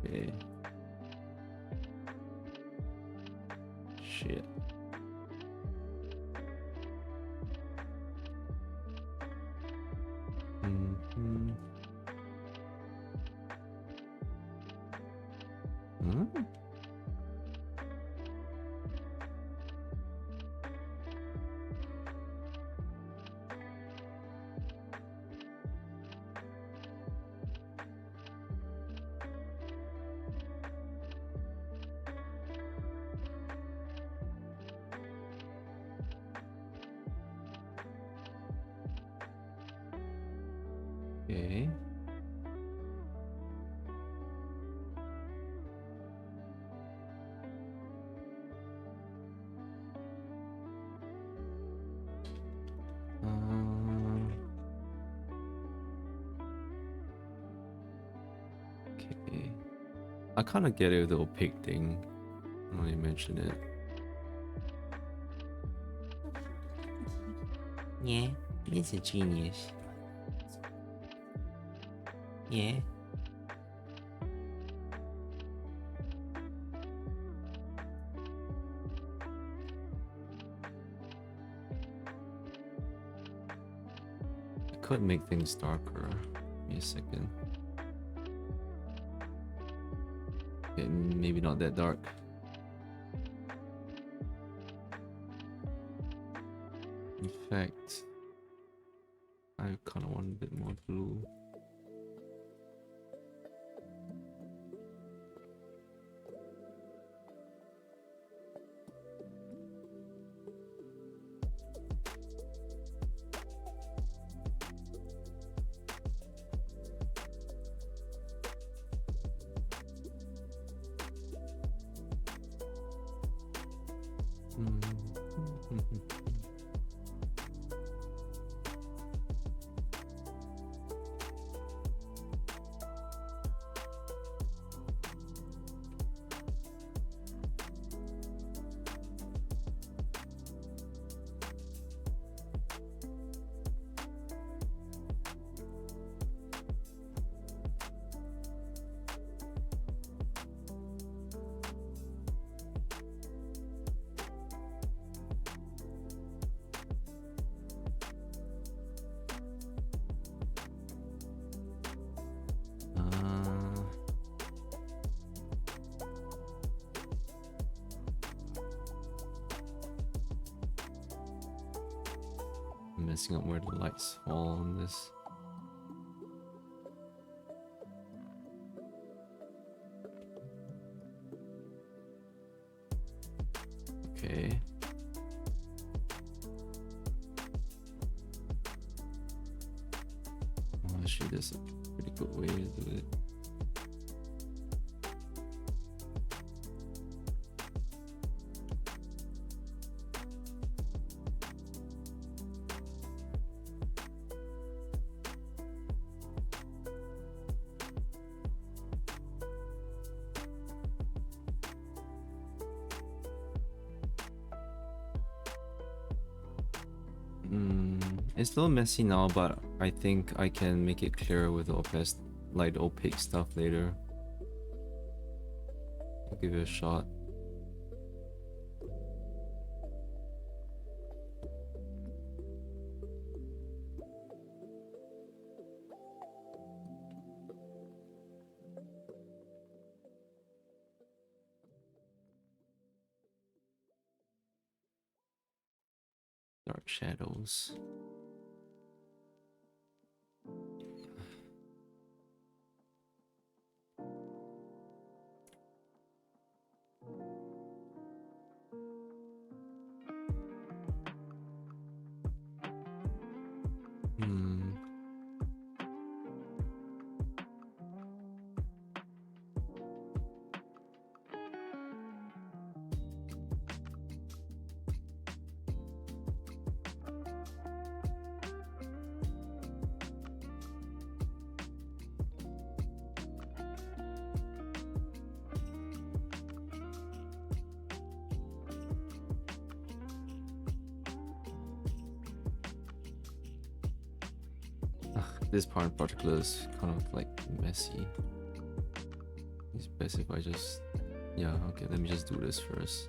Okay. Shit. Mm-hmm. Hmm? Okay. Okay. I kind of get it with the opaque thing when you mention it. Yeah, he's a genius. Yeah. I could make things darker. Give me a second. Okay, maybe not that dark. In fact, I kind of want a bit more blue. Messing up where the lights fall on this. Okay. Well, actually, there's a pretty good way to do it. It's a little messy now, but I think I can make it clearer with the opaque stuff later. I'll give it a shot. Dark shadows. This part in particular is kind of like messy. It's best if I just... Yeah, okay, let me just do this first.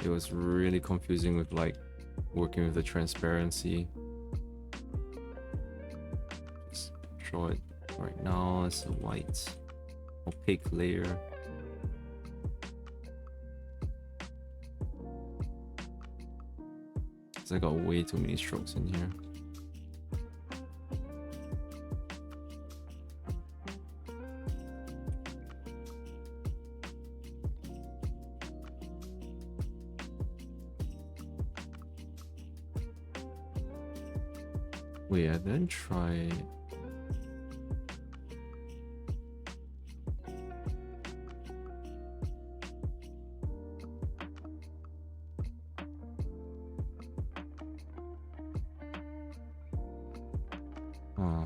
It was really confusing with like working with the transparency. Just draw it right now as a white opaque layer. Because I got way too many strokes in here. Wait, I didn't try... Huh.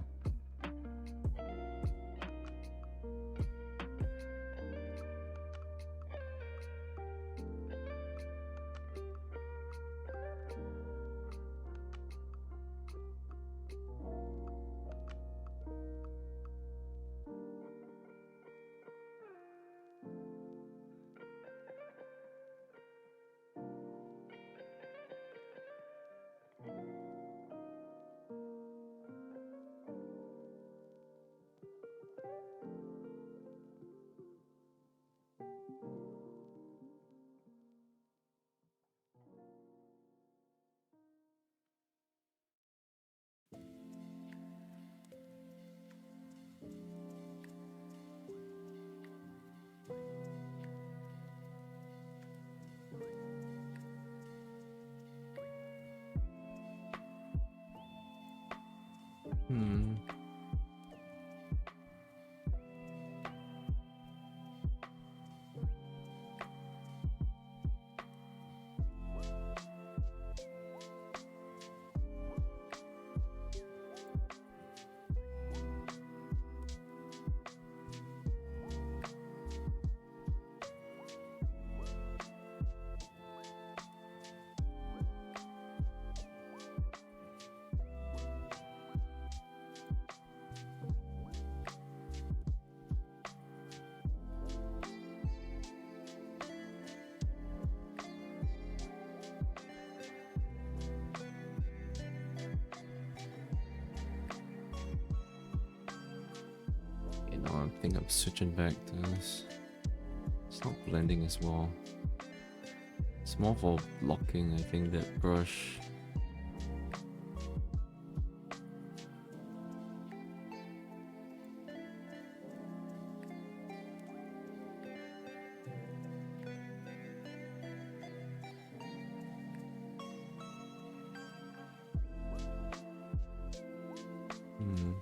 Hmm. You know, I think I'm switching back to this. It's not blending as well. It's more for blocking, I think, that brush. Hmm.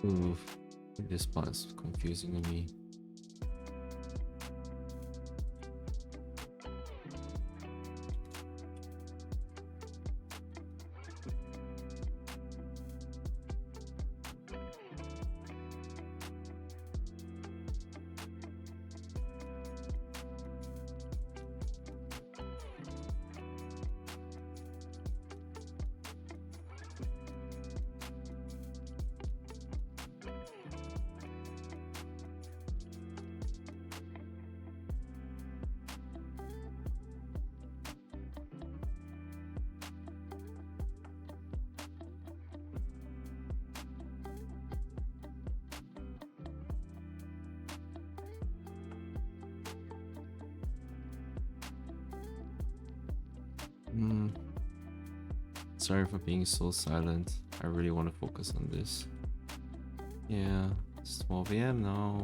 Oof. This part is confusing to me. Hmm. Sorry for being so silent. I really want to focus on this. Yeah, it's 12 a.m. now.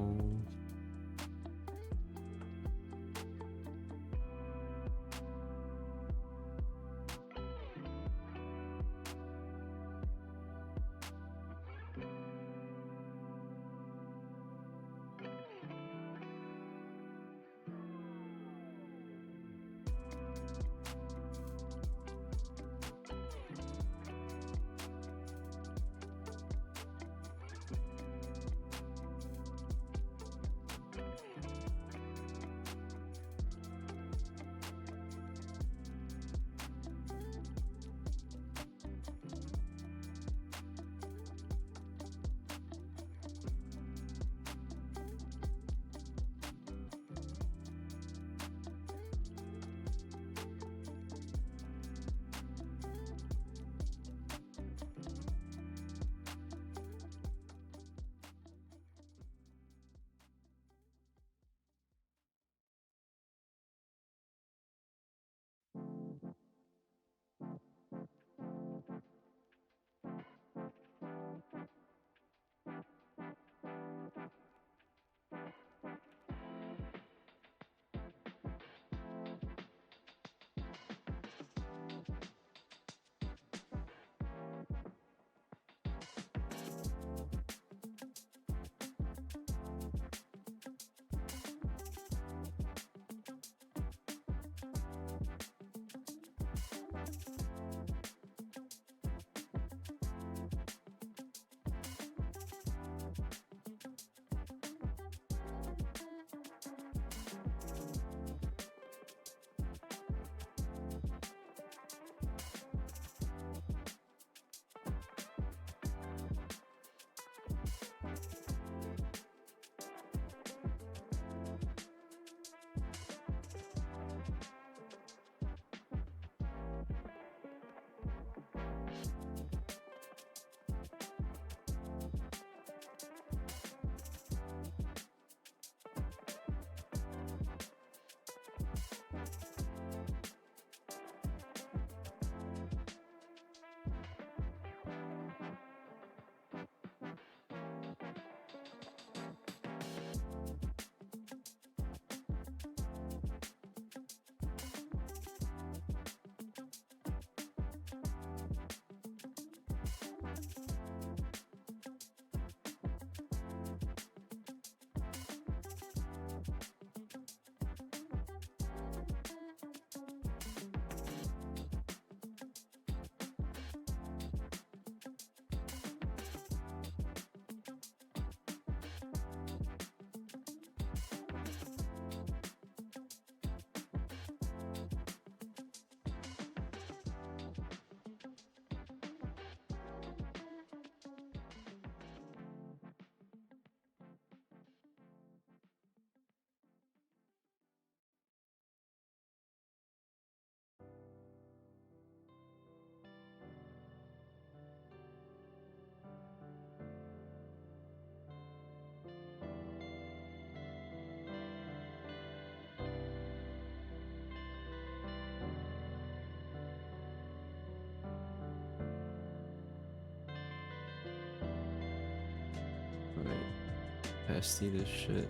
messy this shit.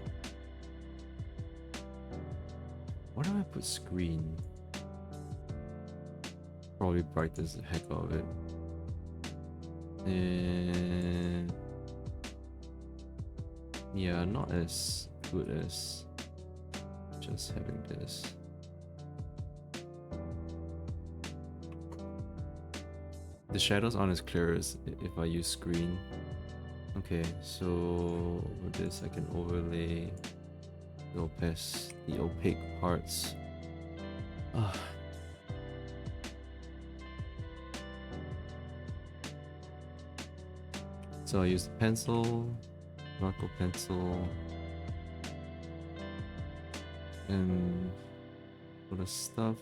Why do I put screen? Probably brightens the heck out of it. And yeah, not as good as just having this. The shadows aren't as clear as if I use screen. Okay, so with this I can overlay the opaque parts. Ah. So I use the pencil, Chroneco pencil, and for the stuff,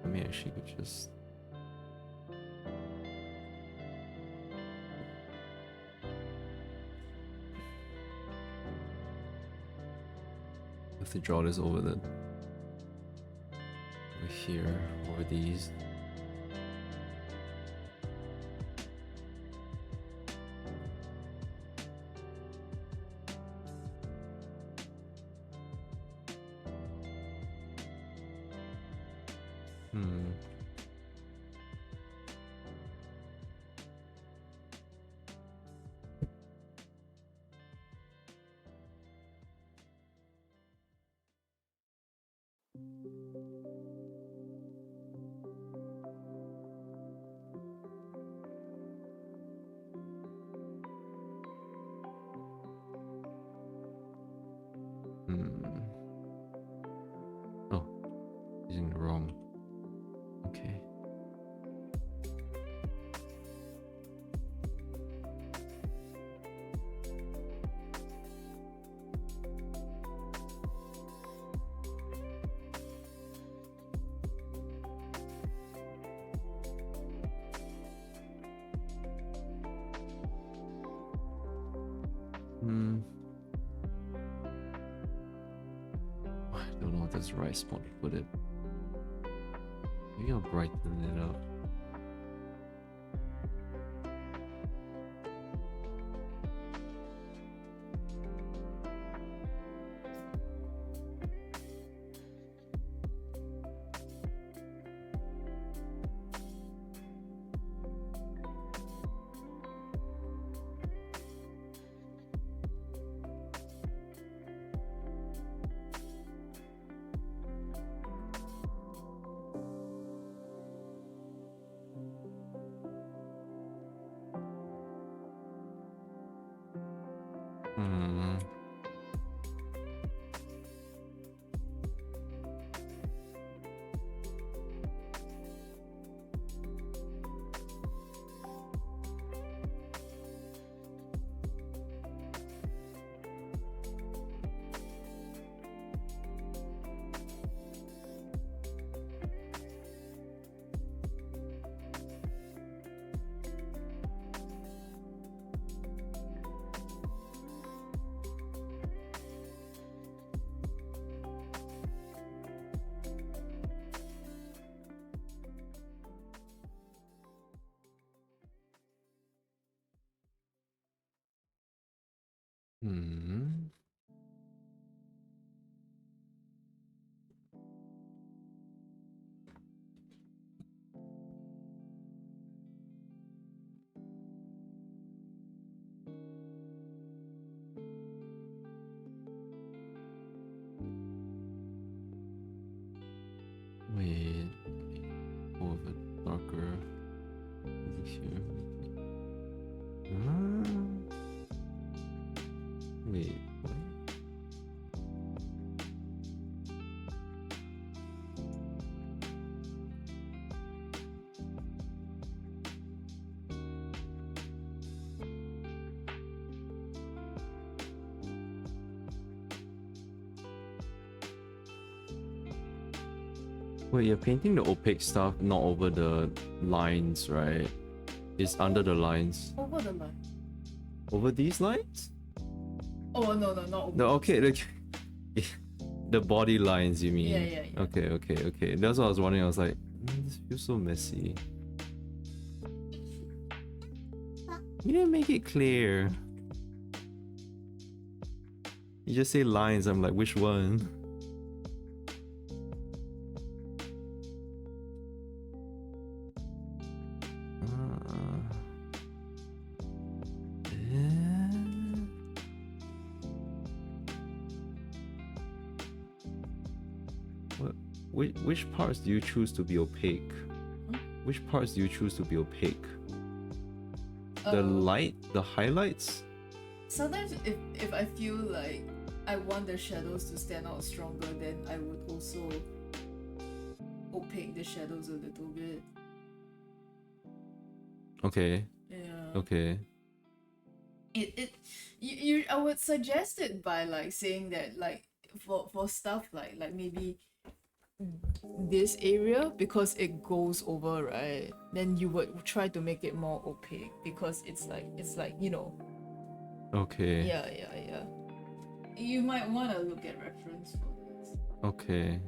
I mean, actually could just have to draw this over here, over these. Oh, using the wrong. Okay. I don't know if that's the right spot to put it. Maybe I'll brighten it up. Wait, more of a darker over here. Wait, what? Wait, you're painting the opaque stuff not over the lines, right? It's under the lines. Over the line. Over these lines? Oh no, not over. No, okay, the body lines, you mean? Yeah. Okay. That's what I was wondering. I was like, this feels so messy. You didn't make it clear. You just say lines, I'm like, which one? Which parts do you choose to be opaque? Which parts do you choose to be opaque? The light, the highlights? Sometimes if I feel like I want the shadows to stand out stronger, then I would also opaque the shadows a little bit. Okay. Yeah. Okay. I would suggest it by like saying that like for stuff like maybe this area, because it goes over, right? Then you would try to make it more opaque because it's like, you know. Okay. Yeah. You might want to look at reference for this. Okay.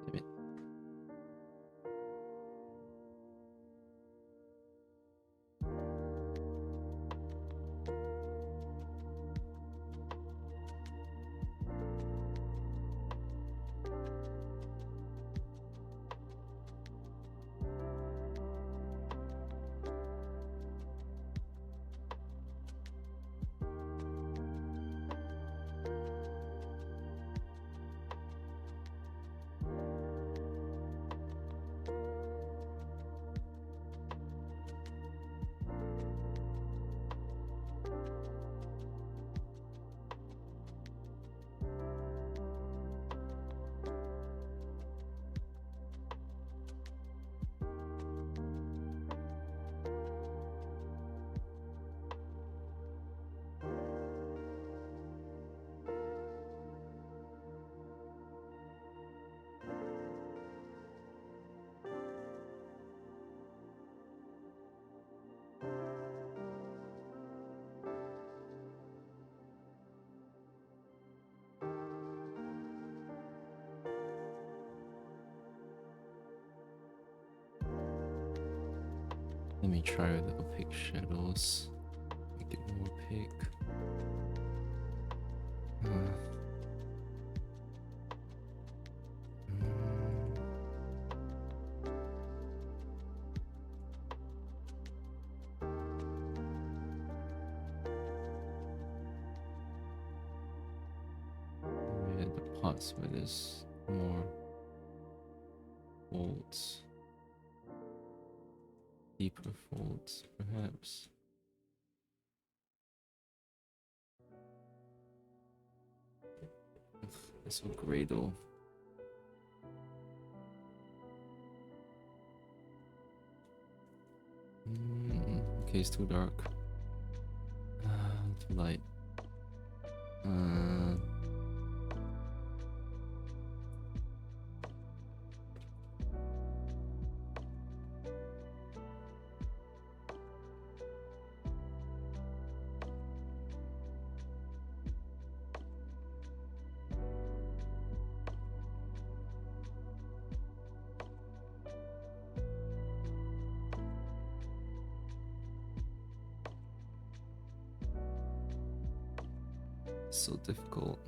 Damn it. Let me try with the opaque shadows. Make it more opaque. parts where there's more folds. Deeper folds, perhaps. It's so grey though. Okay, it's too dark. Too light. So difficult.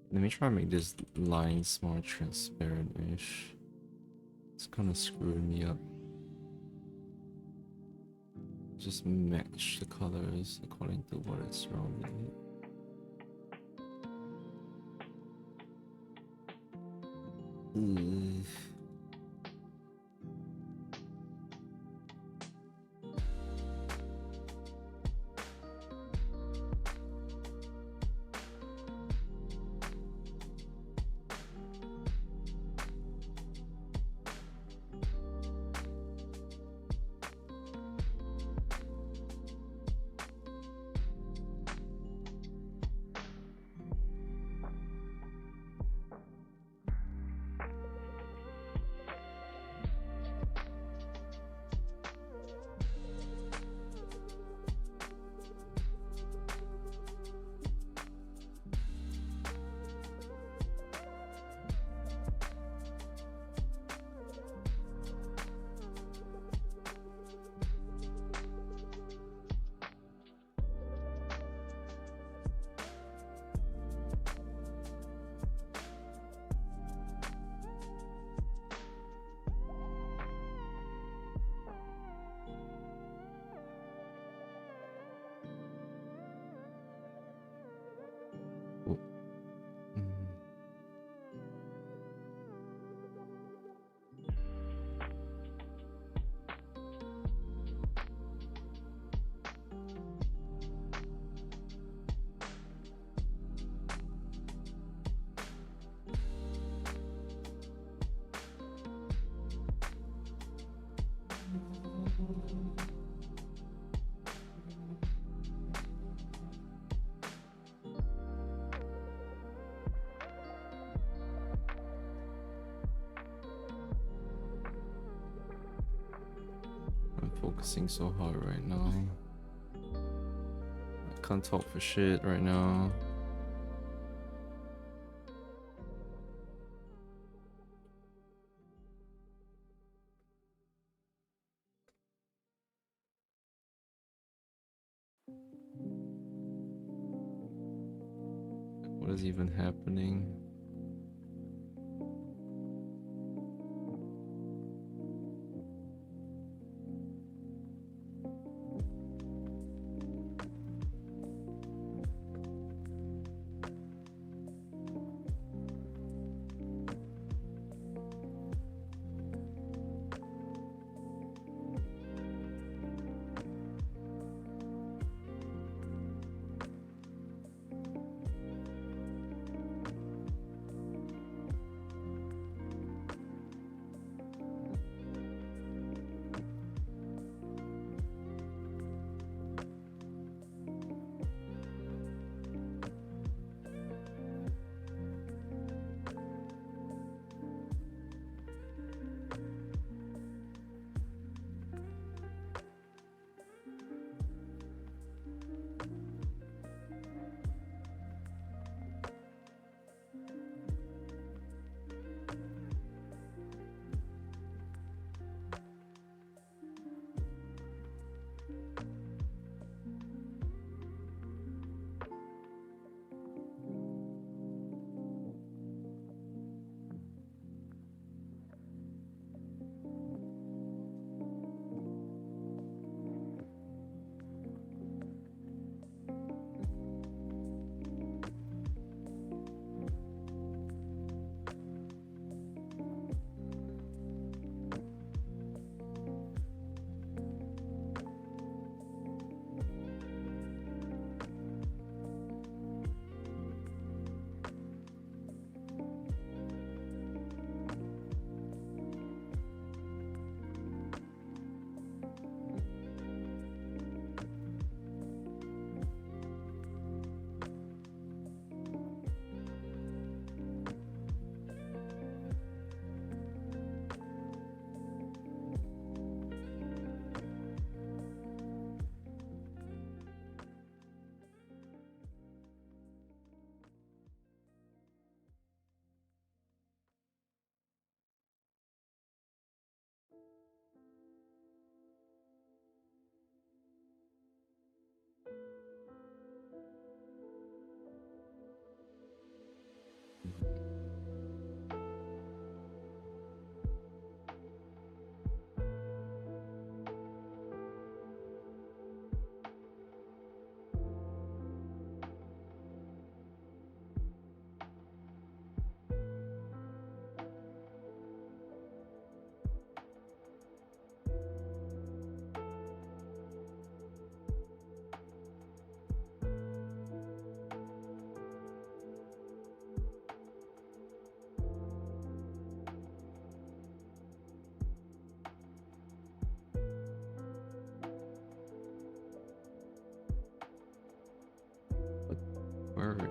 Let me try and make this lines more transparent-ish. It's kind of screwing me up. Just match the colors according to what it's surrounding it. Ugh. Oh. Mm. I'm focusing so hard right now. I can't talk for shit right now. What is even happening?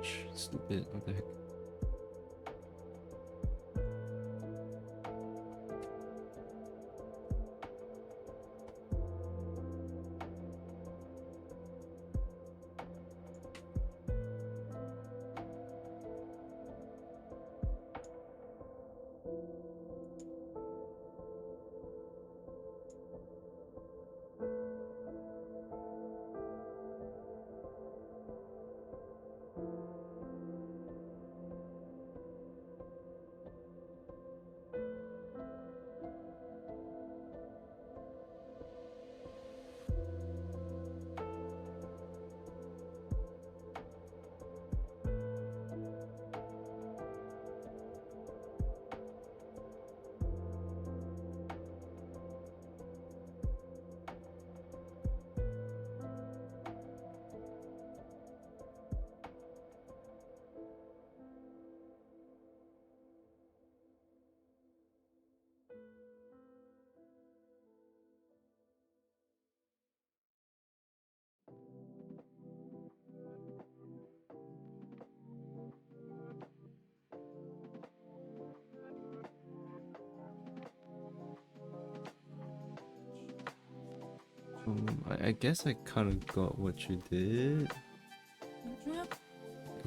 Ouch, stupid, what the heck. I guess I kind of got what you did. I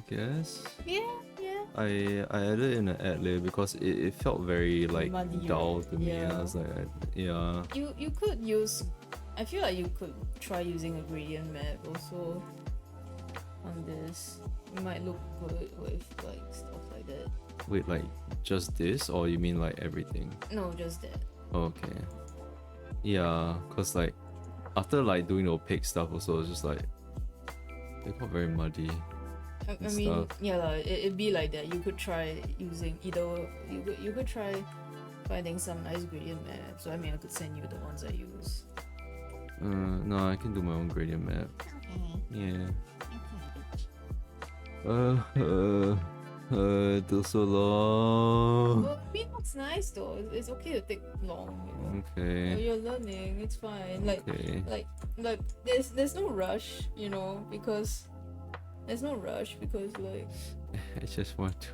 guess. Yeah, yeah. I added in an ad layer because it felt very like Muddy, dull right? to me. Yeah. I was like, yeah. You could use. I feel like you could try using a gradient map also on this. It might look good with like stuff like that. Wait, like just this, or you mean like everything? No, just that. Okay. Yeah, cause like after like doing the opaque stuff also, it's just like it got very muddy. I and mean, stuff. yeah, it'd be like that. You could try using either. You could try finding some nice gradient maps. So I mean, I could send you the ones I use. No, I can do my own gradient map. Okay. Yeah. Okay, bitch. It took so long. Well, I mean, it's nice though. It's okay to take long. You know? Okay. You're learning. It's fine. Okay. Like there's no rush. You know, because there's no rush because like. I just want to.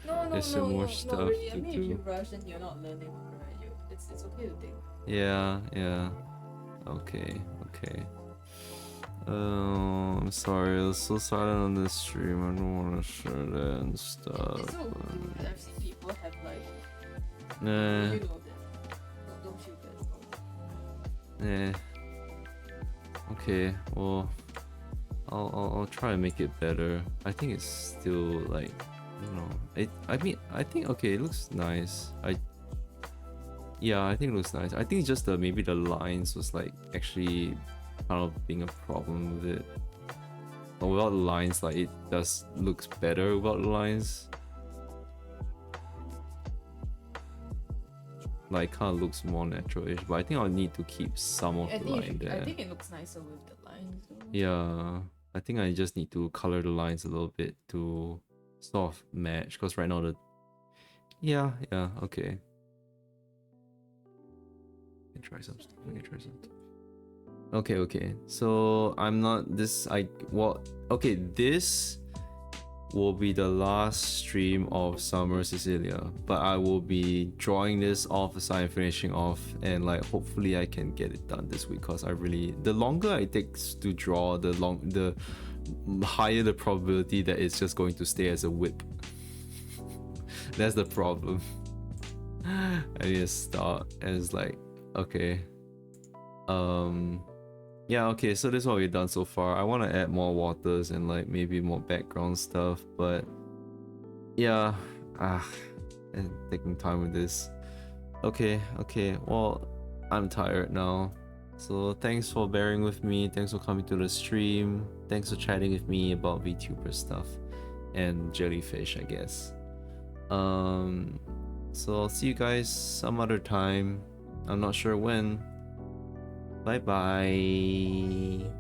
No, There's some more not stuff really. I to mean, do. if you rush, then you're not learning, right? It's okay to take. Yeah. Okay. I'm sorry, I was so silent on this stream. I don't want to share that and stuff. It's so good. I've seen people have like. Nah. You know that. Don't feel bad. Okay. Well, I'll try and make it better. I think it's still like, I don't know. I think okay. It looks nice. Yeah, I think it looks nice. I think just maybe the lines was like actually kind of being a problem with it. But without the lines, like it does looks better without the lines. Like kind of looks more natural-ish, but I think I'll need to keep some of the line there. I think it looks nicer with the lines. Though. Yeah, I think I just need to color the lines a little bit to sort of match, because right now yeah, okay. I can try some stuff. Okay. So I'm not this. This will be the last stream of Summer Cecilia, but I will be drawing this off aside and finishing off, and like hopefully I can get it done this week. Cause the longer it takes to draw, the higher the probability that it's just going to stay as a whip. That's the problem. I need to start, and it's like, okay. Yeah, okay, so this is what we've done so far. I want to add more waters and like maybe more background stuff, but yeah, and taking time with this. Okay, well, I'm tired now. So thanks for bearing with me, thanks for coming to the stream, thanks for chatting with me about VTuber stuff and jellyfish, I guess. So I'll see you guys some other time. I'm not sure when. Bye bye.